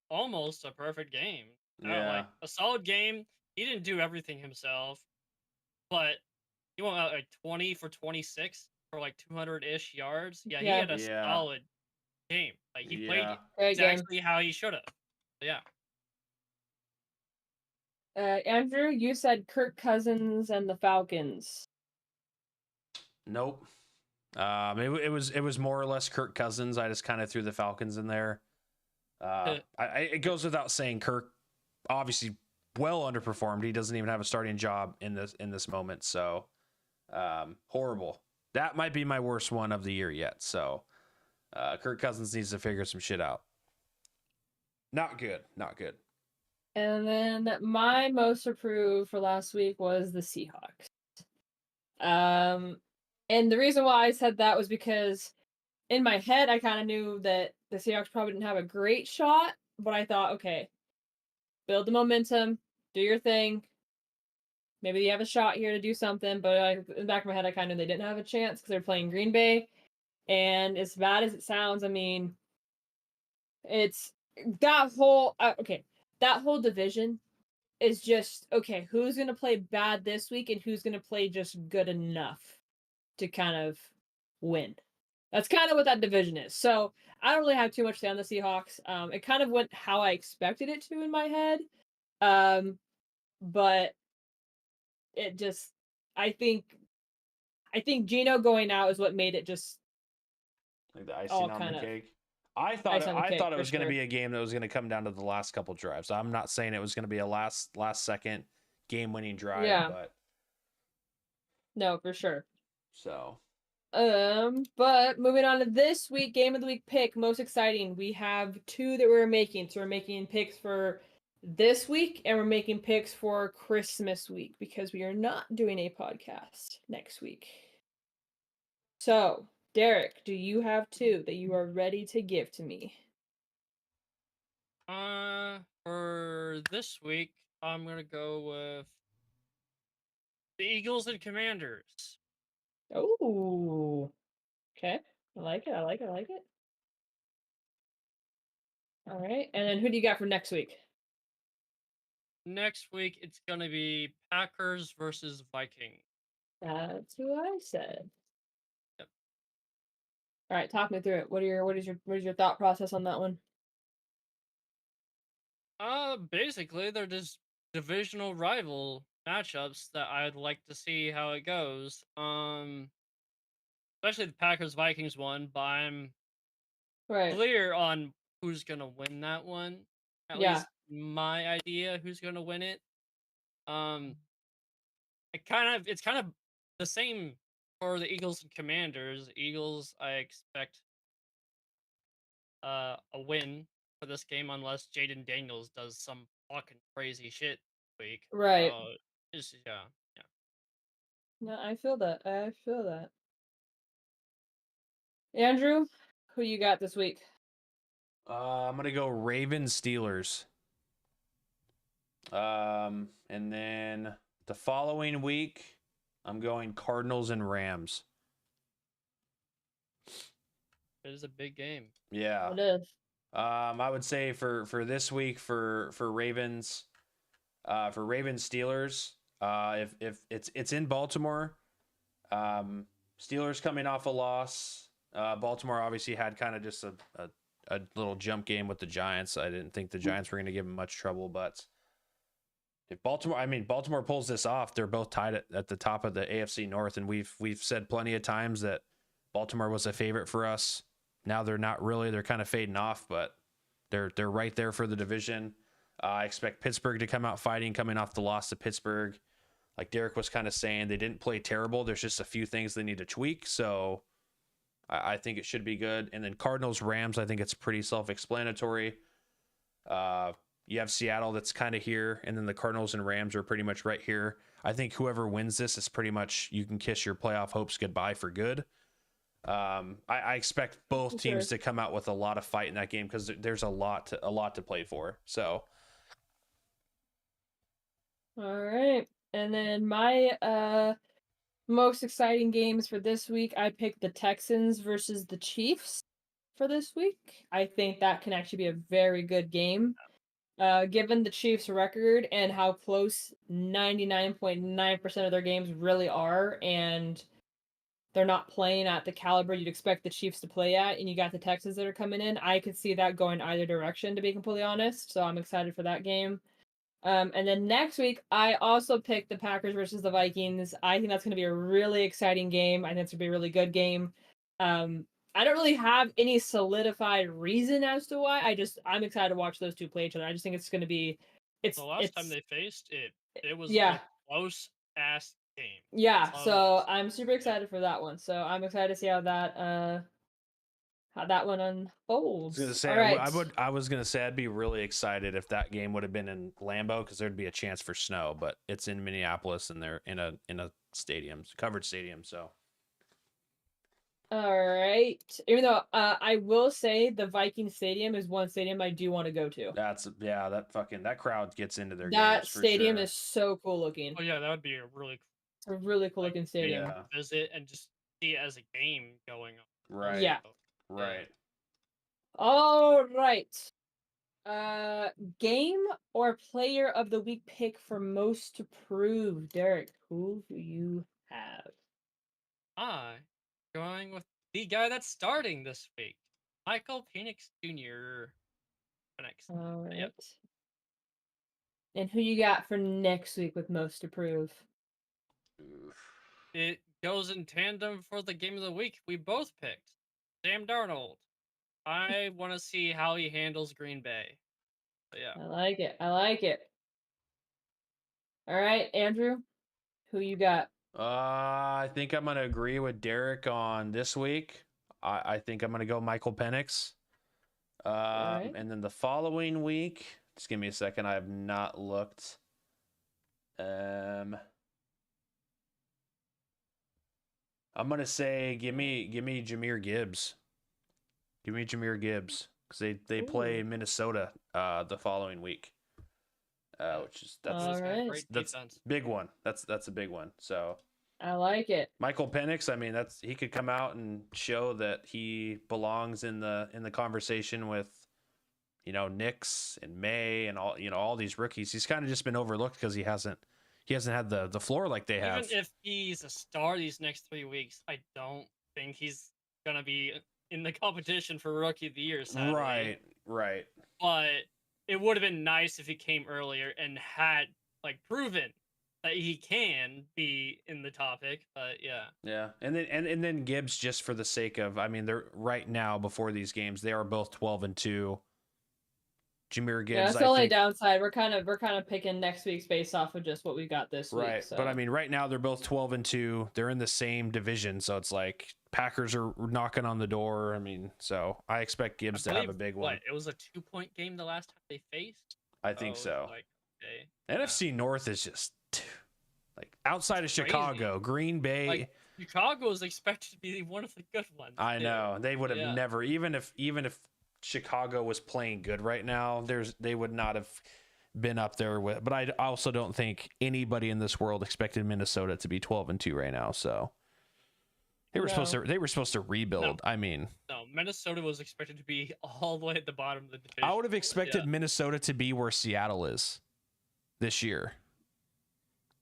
almost a perfect game. Yeah. Like a solid game. He didn't do everything himself, but he went out like 20 for 26 for like 200-ish yards. Yeah, he Yeah. had a Yeah. solid game. Like he played Yeah. Great game. exactly how he should have. Yeah. Andrew, you said Kirk Cousins and the Falcons. Nope. It was more or less Kirk Cousins. I just kind of threw the Falcons in there. It goes without saying, Kirk obviously well underperformed. He doesn't even have a starting job in this moment. So horrible. That might be my worst one of the year yet. So Kirk Cousins needs to figure some shit out. Not good. Not good. And then my most approved for last week was the Seahawks. And the reason why I said that was because in my head I kind of knew that the Seahawks probably didn't have a great shot, but I thought, okay, build the momentum, do your thing. Maybe you have a shot here to do something, but in the back of my head I kind of knew they didn't have a chance because they're playing Green Bay. And as bad as it sounds, I mean, it's that whole that whole division is just okay, who's going to play bad this week and who's going to play just good enough to kind of win. That's kind of what that division is. So I don't really have too much to say on the Seahawks. It kind of went how I expected it to in my head. But it just, I think Gino going out is what made it just like the icing all on kind the of cake. I thought icing on the cake, it for was going to sure. be a game that was going to come down to the last couple drives. I'm not saying it was going to be a last second game winning drive, Yeah. but No, for sure. so But moving on to this week, game of the week pick, most exciting. We have two that we're making. So we're making picks for this week and we're making picks for Christmas week because we are not doing a podcast next week. So, Derek, do you have two that you are ready to give to me? For this week, I'm gonna go with the Eagles and Commanders. Oh, okay. I like it. I like it. I like it. All right. And then who do you got for next week? Next week, it's gonna be Packers versus Vikings. That's who I said. Yep. All right, talk me through it. What is your thought process on that one? Basically, they're just divisional rival matchups that I'd like to see how it goes. Especially the Packers Vikings one, but I'm Right. clear on who's gonna win that one. At Yeah. least my idea who's gonna win it. It's kind of the same for the Eagles and Commanders. Eagles, I expect a win for this game unless Jaden Daniels does some fucking crazy shit this week. Right. Yeah. No, I feel that. I feel that. Andrew, who you got this week? I'm gonna go Ravens Steelers. And then the following week, I'm going Cardinals and Rams. It is a big game. Yeah. It is. I would say for this week for Ravens, Steelers. If it's in Baltimore, Steelers coming off a loss. Baltimore obviously had kind of just a little jump game with the Giants. I didn't think the Giants were going to give them much trouble, but if Baltimore pulls this off, they're both tied at the top of the AFC North, and we've said plenty of times that Baltimore was a favorite for us. Now they're not really. They're kind of fading off, but they're right there for the division. I expect Pittsburgh to come out fighting, coming off the loss to Pittsburgh. Like Derek was kind of saying, they didn't play terrible. There's just a few things they need to tweak. So I think it should be good. And then Cardinals Rams, I think it's pretty self-explanatory. You have Seattle that's kind of here, and then the Cardinals and Rams are pretty much right here. I think whoever wins this is pretty much, you can kiss your playoff hopes goodbye for good. I expect both teams to come out with a lot of fight in that game because there's a lot to play for. So, All right, and then my most exciting games for this week, I picked the Texans versus the Chiefs for this week. I think that can actually be a very good game. Given the Chiefs' record and how close 99.9% of their games really are, and they're not playing at the caliber you'd expect the Chiefs to play at, and you got the Texans that are coming in, I could see that going either direction, to be completely honest. So I'm excited for that game. And then next week, I also picked the Packers versus the Vikings. I think that's going to be a really exciting game. I think it's going to be a really good game. I don't really have any solidified reason as to why. I'm excited to watch those two play each other. I just think it's going to be. The last time they faced it was yeah, a close ass game. Yeah, so I'm super excited for that one. So I'm excited to see how that one unfolds. I was gonna say, All right. I was gonna say I'd be really excited if that game would have been in Lambeau because there'd be a chance for snow, but it's in Minneapolis and they're in a stadium, covered stadium. So, All right. Even though I will say the Viking Stadium is one stadium I do want to go to. that crowd gets into their That games for stadium sure. is so cool looking. Oh yeah, that would be a really cool looking stadium. Yeah. Visit and just see it as a game going on. Right. Yeah. Right. All right. Game or player of the week pick for most to prove. Derek, who do you have? Going with the guy that's starting this week, Michael Penix Jr. All right. Yep. And who you got for next week with most to prove? It goes in tandem for the game of the week. We both picked Sam Darnold. I want to see how he handles Green Bay. But yeah. I like it. All right, Andrew, who you got? I think I'm gonna agree with Derek on this week. I think I'm gonna go Michael Penix. Right. And then the following week, just give me a second. I have not looked. I'm gonna say give me Jahmyr Gibbs. Give me Jahmyr Gibbs because they play Minnesota the following week. Which is that's big one. That's a big one. So I like it. Michael Penix, I mean, he could come out and show that he belongs in the conversation with, Nix and May and all these rookies. He's kind of just been overlooked because he hasn't had the floor like they have. Even if he's a star these next 3 weeks, I don't think he's gonna be in the competition for Rookie of the Year. Sadly. Right. But it would have been nice if he came earlier and had proven that he can be in the topic. But yeah, and then Gibbs, just for the sake of, I mean, they're right now before these games, they are both 12-2. Jahmyr Gibbs, that's the only downside. We're kind of picking next week's based off of just what we got this week. Right, so. But I mean, right now they're both 12-2. They're in the same division, so it's like Packers are knocking on the door. I mean, so I expect Gibbs to have a big one. It was a 2-point game the last time they faced. I think so. Okay. NFC North is just outside of Chicago, Green Bay. Chicago is expected to be one of the good ones. I know they would have never, even if Chicago was playing good right now, they would not have been up there with. But I also don't think anybody in this world expected Minnesota to be 12-2 right now. So they were supposed to rebuild. No. I mean, no, Minnesota was expected to be all the way at the bottom of the division. I would have expected Minnesota to be where Seattle is this year.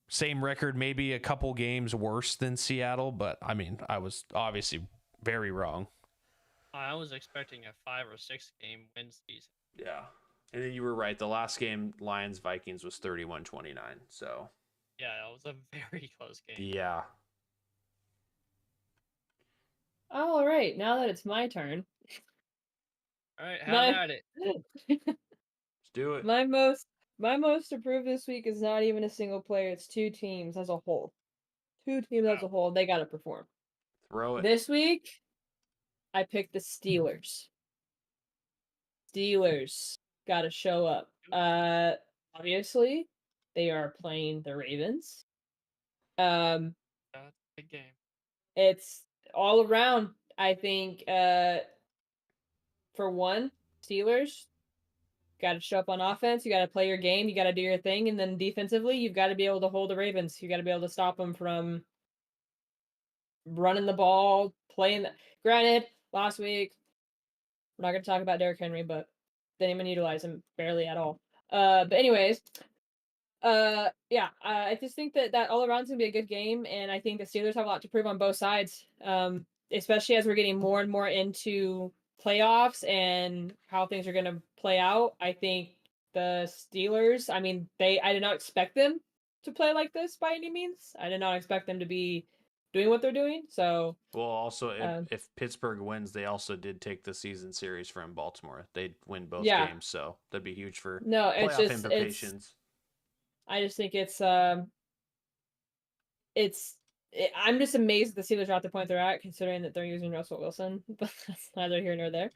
Same record, maybe a couple games worse than Seattle, but I mean, I was obviously very wrong. I was expecting a 5 or 6 game win season. Yeah. And then you were right. The last game, Lions-Vikings, was 31-29. So. Yeah, that was a very close game. Yeah. All right. Now that it's my turn. All right, have at it. Let's do it. My most approved this week is not even a single player. It's 2 teams as a whole. 2 teams as a whole. They got to perform. Throw it. This week, I picked the Steelers. Steelers got to show up. Obviously, they are playing the Ravens. That's a big game. It's all around. I think. For one, Steelers got to show up on offense. You got to play your game. You got to do your thing, and then defensively, you've got to be able to hold the Ravens. You got to be able to stop them from running the ball, playing. Granted, last week we're not going to talk about Derrick Henry, but didn't even utilize him barely at all. But anyways, yeah, I just think that all around is gonna be a good game, and I think the Steelers have a lot to prove on both sides. Especially as we're getting more and more into playoffs and how things are gonna play out. I think the Steelers, I mean, I did not expect them to play like this by any means. I did not expect them to be doing what they're doing. So Well, also, Um, if Pittsburgh wins, they also did take the season series from Baltimore. They'd win both Yeah. games, so that'd be huge for no, it's playoff just implications. I just think I'm just amazed that the Steelers are at the point they're at, considering that they're using Russell Wilson. But that's neither here nor there.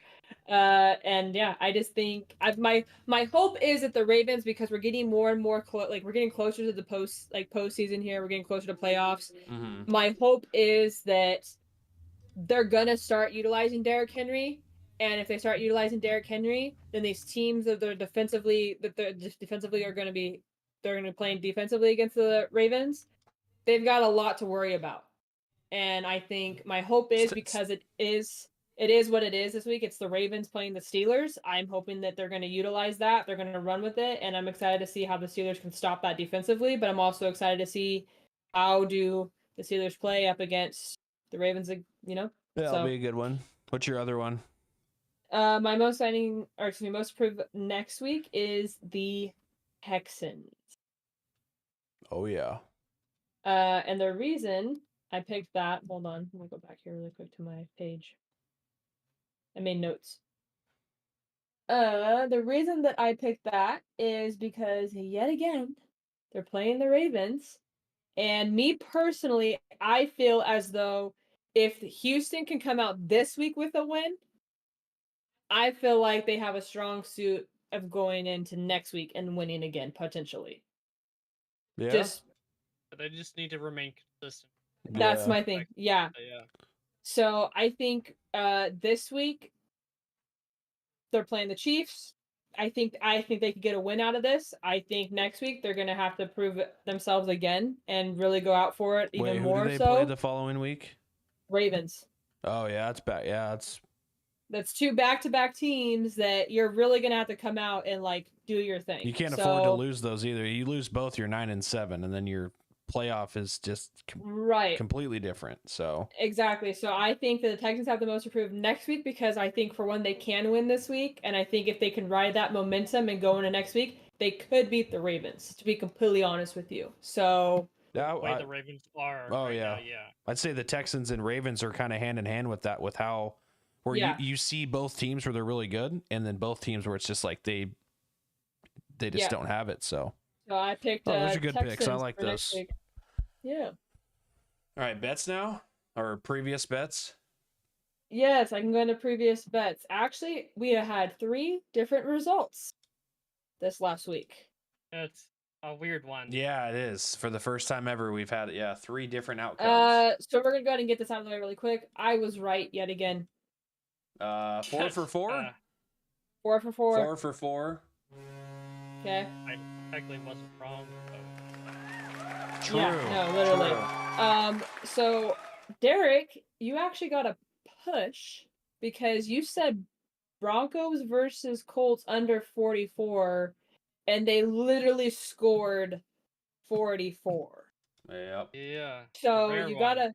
And yeah, I just think my hope is that the Ravens, because we're getting more and more we're getting closer to the postseason here. We're getting closer to playoffs. Mm-hmm. My hope is that they're gonna start utilizing Derrick Henry. And if they start utilizing Derrick Henry, then these teams that they're defensively are going to be playing defensively against the Ravens, they've got a lot to worry about. And I think my hope is, because it is what it is this week. It's the Ravens playing the Steelers. I'm hoping that they're going to utilize that. They're going to run with it, and I'm excited to see how the Steelers can stop that defensively. But I'm also excited to see how do the Steelers play up against the Ravens. Yeah, so, that'll be a good one. What's your other one? My most approved next week is the Texans. Oh yeah. And the reason I picked that, hold on, let me go back here really quick to my page. I made notes. The reason that I picked that is because yet again, they're playing the Ravens. And me personally, I feel as though if Houston can come out this week with a win, I feel like they have a strong suit of going into next week and winning again, potentially. Yeah. But they just need to remain consistent. That's my thing. Yeah. Yeah. So I think this week they're playing the Chiefs. I think they could get a win out of this. I think next week they're gonna have to prove themselves again and really go out for it even Who more. do they So play the following week? Ravens. Oh yeah, that's bad. Yeah, That's two back-to-back teams that you're really gonna have to come out and do your thing. You can't afford to lose those either. You lose both, you're 9-7, and then your playoff is just completely different. So exactly. So I think that the Texans have the most improved next week, because I think for one they can win this week, and I think if they can ride that momentum and go into next week, they could beat the Ravens. To be completely honest with you, so. The way the Ravens are. Oh right yeah, now, yeah. I'd say the Texans and Ravens are kind of hand in hand with that, with how you see both teams where they're really good, and then both teams where it's just like they just don't have it. So I picked. Those are good Texans picks. I like for next those. week. Yeah. All right, bets now, or previous bets. Yes, I can go into previous bets. Actually, we had 3 different results this last week. That's a weird one. Yeah, it is. For the first time ever, we've had 3 different outcomes. So we're gonna go ahead and get this out of the way really quick. I was right yet again. 4 for 4. 4 for 4. 4 for 4. Okay. I technically wasn't wrong. True. Yeah, no, literally. True. So Derek, you actually got a push because you said Broncos versus Colts under 44, and they literally scored 44. Yep. Yeah. So you gotta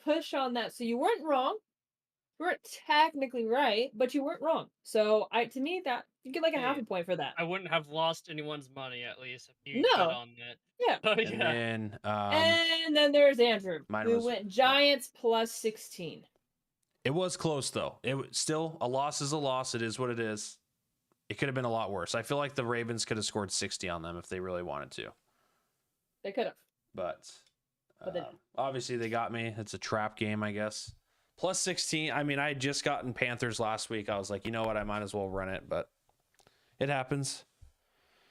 push on that. So you weren't wrong. You weren't technically right, but you weren't wrong. So to me that you get like a half a point for that. I wouldn't have lost anyone's money at least if you No. bet on that. Yeah. But And and then there's Andrew. Who went Giants plus 16. It was close though. It was still, a loss is a loss. It is what it is. It could have been a lot worse. I feel like the Ravens could have scored 60 on them if they really wanted to. They could have. But obviously they got me. It's a trap game, I guess. Plus 16. I mean, I had just gotten Panthers last week. I was like, you know what? I might as well run it, but it happens.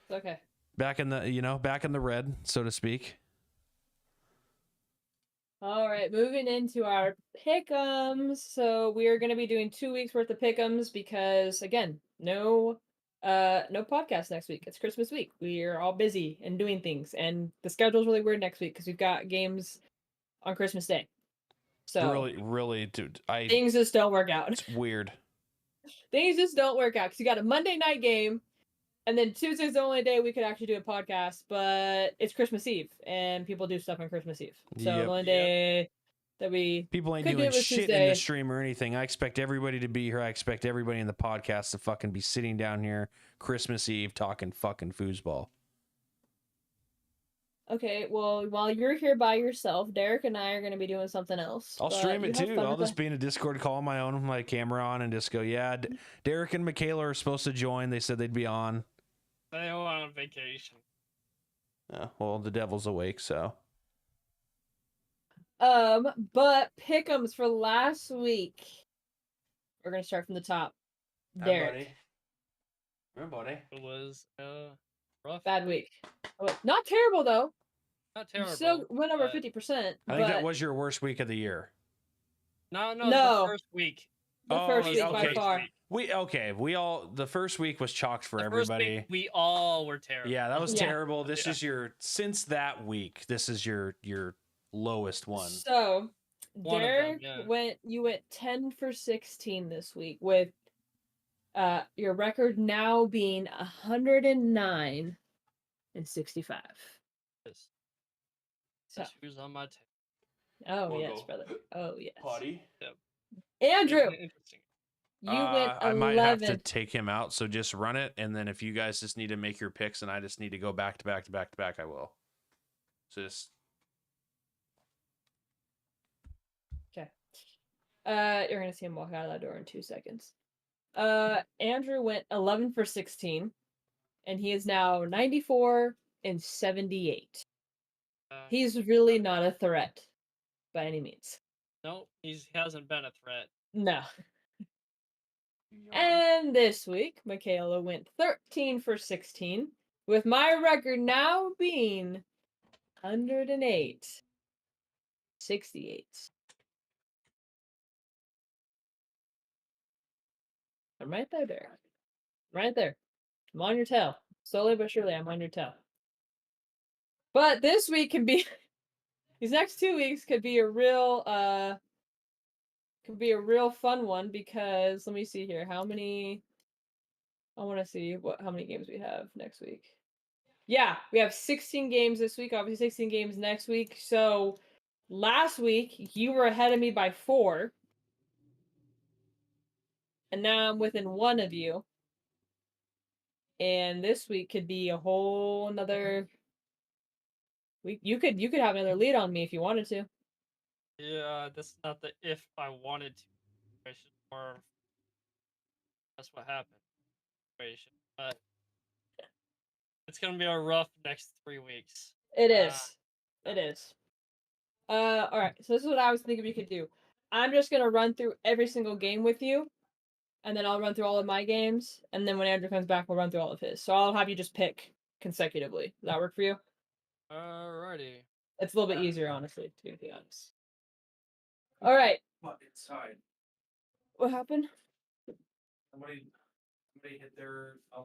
It's okay. Back in the red, so to speak. All right, moving into our pick'ems. So we are going to be doing 2 weeks worth of pick'ems because again, no podcast next week. It's Christmas week. We are all busy and doing things, and the schedule's really weird next week because we've got games on Christmas Day. So Really, dude, things just don't work out. it's weird. Things just don't work out because you got a Monday night game, and then Tuesday's the only day we could actually do a podcast, but it's Christmas Eve, and people do stuff on Christmas Eve. So Yep. the only day that we People ain't could do doing it was shit in Tuesday. the stream or anything. I expect everybody to be here. I expect everybody in the podcast to fucking be sitting down here Christmas Eve talking fucking foosball. Okay, well, while you're here by yourself, Derek and I are going to be doing something else. I'll but stream you it have too. fun I'll with just be in a Discord call on my own with my camera on and just go, yeah, Derek and Michaela are supposed to join. They said they'd be on. They all on vacation. Well, the devil's awake, so. But pick'ems for last week. We're going to start from the top. Derek. Everybody. It was rough. Bad week. Oh, not terrible, though. Not You terrible. still went over but- 50%. I think that was your worst week of the year. No, No. the first week. the Oh, first week okay. by far. The first week was chalked for The first everybody. week, we all were terrible. Yeah, that was Yeah. terrible. This Yeah. is since that week, this is your lowest one. So, One of them, Derek yeah. went 10 for 16 this week with your record now being 109 and 65. Yes. So, That's who's on my team. oh We'll yes, go. brother. Oh yes. Potty. Andrew, Interesting. you went 11. I might have to take him out, so just run it, and then if you guys just need to make your picks and I just need to go back to back to back to back, I will. So just You're gonna see him walk out of that door in 2 seconds. Andrew went 11 for 16, and he is now 94 and 78. He's really not a threat by any means. No, he hasn't been a threat. No. And this week, Michaela went 13 for 16, with my record now being 108 68. I'm right there, Derek. Right there. I'm on your tail. Slowly but surely, I'm on your tail. But this week can be these next 2 weeks could be a real fun one because let me see here. I want to see how many games we have next week. Yeah, we have 16 games this week, obviously 16 games next week. So last week you were ahead of me by 4. And now I'm within 1 of you. And this week could be a whole another week. You could have another lead on me if you wanted to. Yeah, that's not the if I wanted to situation, or that's what happened situation. But it's gonna be a rough next 3 weeks. It is. It is. All right. So this is what I was thinking we could do. I'm just gonna run through every single game with you, and then I'll run through all of my games, and then when Andrew comes back, we'll run through all of his. So I'll have you just pick consecutively. Does that work for you? Alrighty. It's a little bit easier, honestly, to be honest. All right. What inside? What happened? Somebody hit their to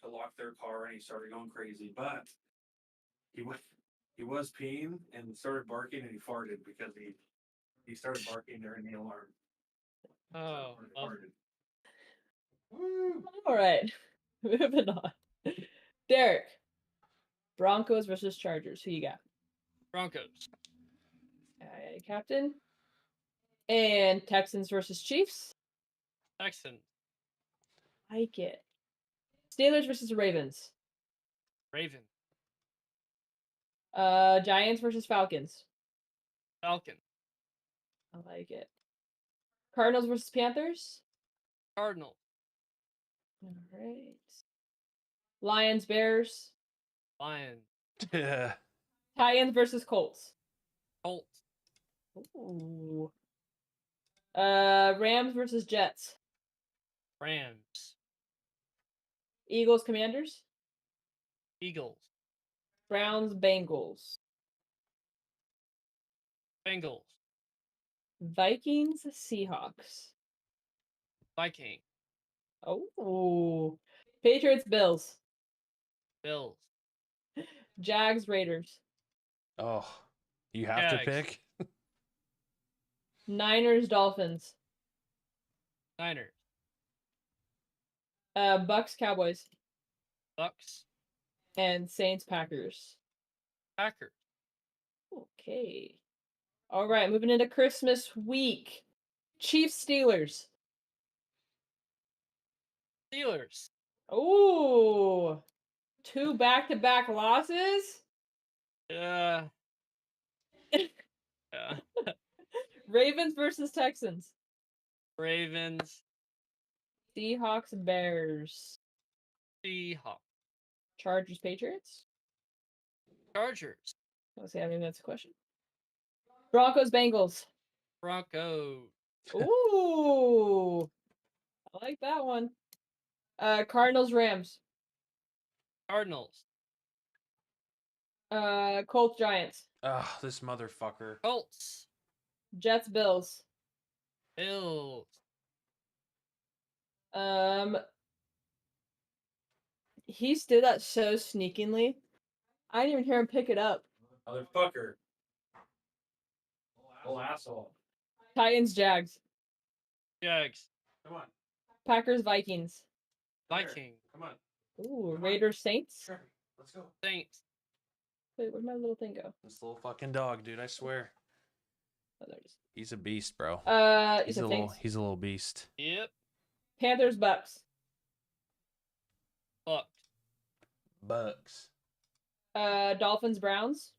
lock their car and he started going crazy, but he was peeing and started barking and he farted because he started barking during the alarm. Oh, So he well, farted. Woo! All right. Moving on. Derek. Broncos versus Chargers. Who you got? Broncos. Captain. And Texans versus Chiefs. Texans. Like it. Steelers versus Ravens. Raven. Giants versus Falcons. Falcon. I like it. Cardinals versus Panthers. Cardinals. All right. Lions Bears. Lions. Yeah. Titans versus Colts. Colts. Ooh. Rams versus Jets. Rams. Eagles, Commanders. Eagles. Browns, Bengals. Bengals. Vikings, Seahawks. Viking. Oh. Patriots, Bills. Bills. Jags, Raiders. Oh, you have to Jags. pick. Niners, Dolphins. Niners. Bucks, Cowboys. Bucks. And Saints, Packers. Packers. Okay. All right, moving into Christmas week. Chiefs, Steelers. Steelers. Oh, 2 back-to-back losses. Yeah. Ravens versus Texans. Ravens. Seahawks, Bears. Seahawks. Chargers, Patriots. Chargers. Let's see, I mean that's a question. Broncos, Bengals. Broncos. Ooh, I like that one. Cardinals, Rams. Cardinals. Colts, Giants. Ah, this motherfucker. Colts. Jets, Bills. Bills. He did that so sneakingly. I didn't even hear him pick it up. Motherfucker. Oh, asshole. Titans, Jags. Jags. Come on. Packers, Vikings. Viking. Come on. Ooh, Raiders, Saints. Sure. Let's go. Saints. Wait, where'd my little thing go? This little fucking dog, dude. I swear. Oh, there it is. He's a beast, bro. You He's said a little. Saints. He's a little beast. Yep. Panthers, Bucks. Bucks. Bucks. Dolphins, Browns.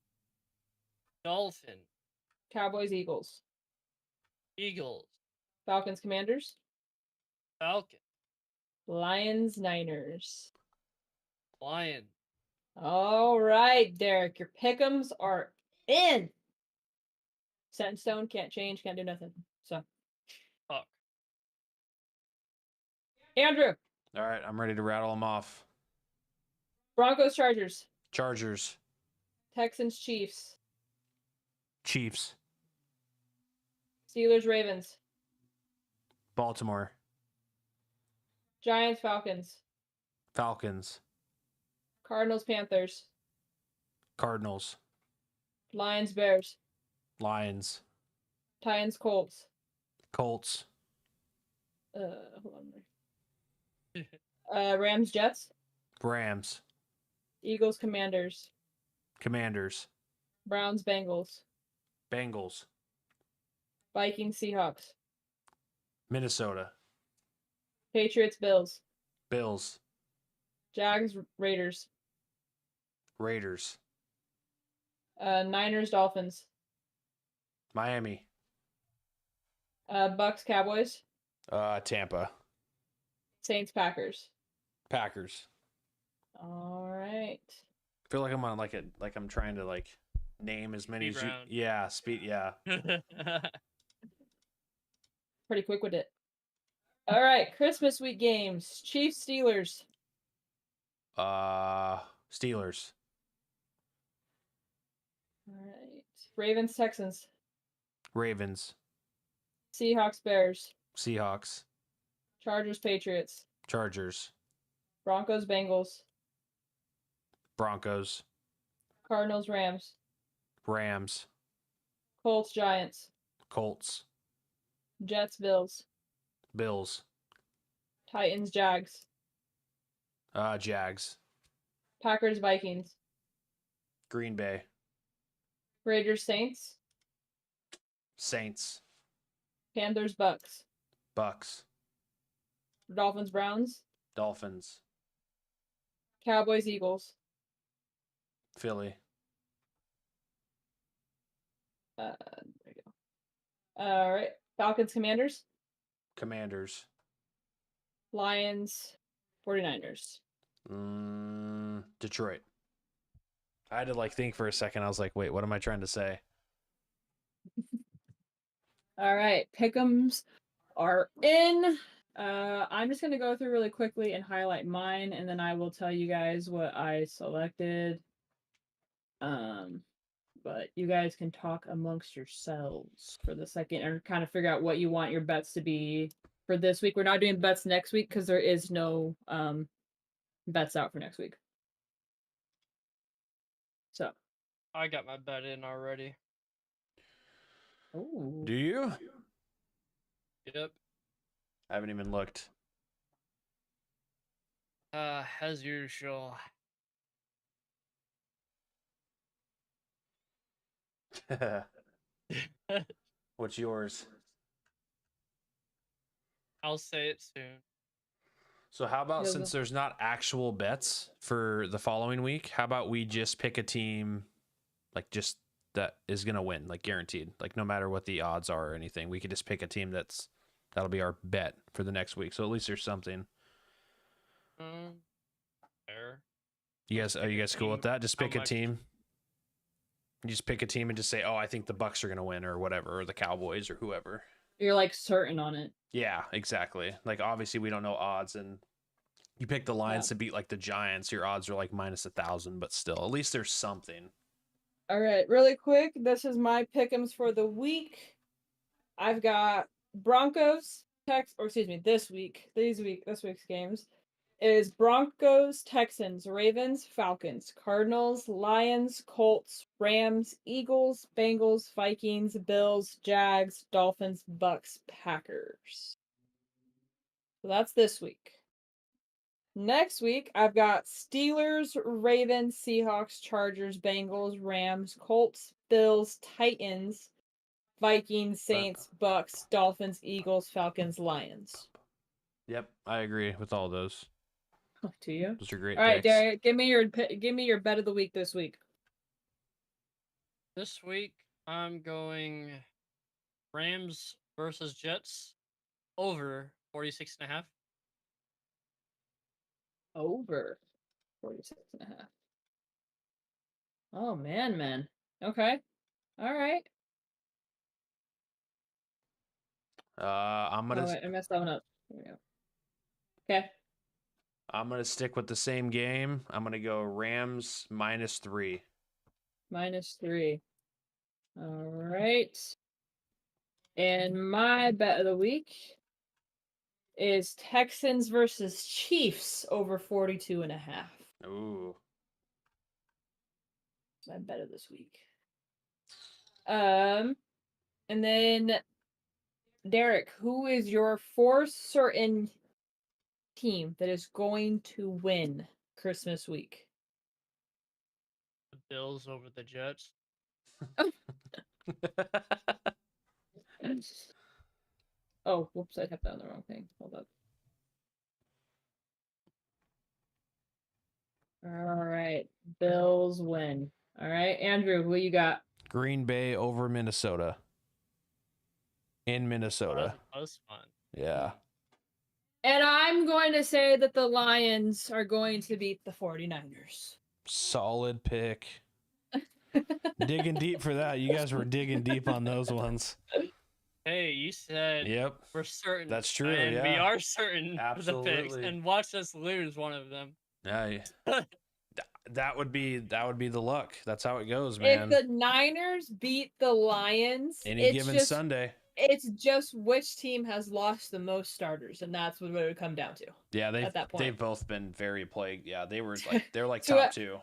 Dolphin. Cowboys, Eagles. Eagles. Falcons, Commanders. Falcon. Lions, Niners. Lion. All right, Derek, your pick'ems are in. Set in stone, can't change, can't do nothing. So, Fuck. Andrew, All right, I'm ready to rattle them off. Broncos, Chargers. Chargers. Texans, Chiefs. Chiefs. Steelers, Ravens. Baltimore. Giants, Falcons. Falcons. Cardinals, Panthers. Cardinals. Lions, Bears. Lions. Titans, Colts. Colts. Hold on there. Rams, Jets. Rams. Eagles, Commanders. Commanders. Browns, Bengals. Bengals. Vikings, Seahawks. Minnesota. Patriots, Bills. Bills. Jags, Raiders. Raiders. Niners, Dolphins. Miami. Bucks, Cowboys. Tampa. Saints, Packers. Packers. All right. I feel like I'm on like I'm trying to like name as many Speed as you. round. Yeah, speed. Yeah. Pretty quick with it. All right, Christmas week games. Chiefs, Steelers. Steelers. All right. Ravens, Texans. Ravens. Seahawks, Bears. Seahawks. Chargers, Patriots. Chargers. Broncos, Bengals. Broncos. Cardinals, Rams. Rams. Colts, Giants. Colts. Jets, Bills. Bills. Titans, Jags. Jags. Packers, Vikings. Green Bay. Raiders, Saints. Saints. Panthers, Bucks. Bucks. Dolphins, Browns. Dolphins. Cowboys, Eagles. Philly. There you go. All right. Falcons, Commanders. Commanders. Lions, 49ers. Detroit. I had to like think for a second. I was like, wait, what am I trying to say? All right, pick'ems are in. I'm just gonna go through really quickly and highlight mine, and then I will tell you guys what I selected. But you guys can talk amongst yourselves for the second and kind of figure out what you want your bets to be for this week. We're not doing bets next week because there is no bets out for next week. So, I got my bet in already. oh, Do you? Yep. I haven't even looked. As usual. What's yours? I'll say it soon. So how about, Yeah, since there's not actual bets for the following week, how about we just pick a team, like, just that is gonna win, like, guaranteed, like, no matter what the odds are or anything, we could just pick a team that'll be our bet for the next week. So at least there's something. Fair. Are you guys cool with that? Just How pick a much? team. You just pick a team and just say, oh, I think the Bucks are gonna win or whatever, or the Cowboys or whoever. you're like certain on it. Yeah, exactly. Like, obviously we don't know odds, and you pick the Lions to beat like the Giants, your odds are like -1,000, but still, at least there's something. All right, really quick. This is my pick'ems for the week. I've got Broncos, this week's games is Broncos, Texans, Ravens, Falcons, Cardinals, Lions, Colts, Rams, Eagles, Bengals, Vikings, Bills, Jags, Dolphins, Bucks, Packers. So that's this week. Next week, I've got Steelers, Ravens, Seahawks, Chargers, Bengals, Rams, Colts, Bills, Titans, Vikings, Saints, Bucks, Dolphins, Eagles, Falcons, Lions. Yep, I agree with all those. To you. Those are great All right, picks. Derek, give me your bet of the week this week. This week, I'm going Rams versus Jets over 46.5. Over 46.5. Oh man. Okay. All right. I'm gonna I messed that one up. There we go. Okay. I'm gonna stick with the same game. I'm gonna go Rams -3. -3. All right. And my bet of the week is Texans versus Chiefs over 42.5. Ooh. My bet of this week. And then Derek, who is your for certain team that is going to win Christmas week? The Bills over the Jets. Oh, whoops, I tapped on the wrong thing. Hold up. All right. Bills win. All right. Andrew, who you got? Green Bay over Minnesota. In Oh, Minnesota. that was fun. Yeah. And I'm going to say that the Lions are going to beat the 49ers. Solid pick. Digging deep for that. You guys were digging deep on those ones. Hey, you said Yep. we're certain. That's true, And we yeah. are certain of the picks. Absolutely. And watch us lose one of them. Yeah. That would be the luck. That's how it goes, man. If the Niners beat the Lions, Any given Sunday. It's just which team has lost the most starters, and that's what it would come down to. Yeah, at that point. they've both been very plagued. Yeah, they're like To a- top two.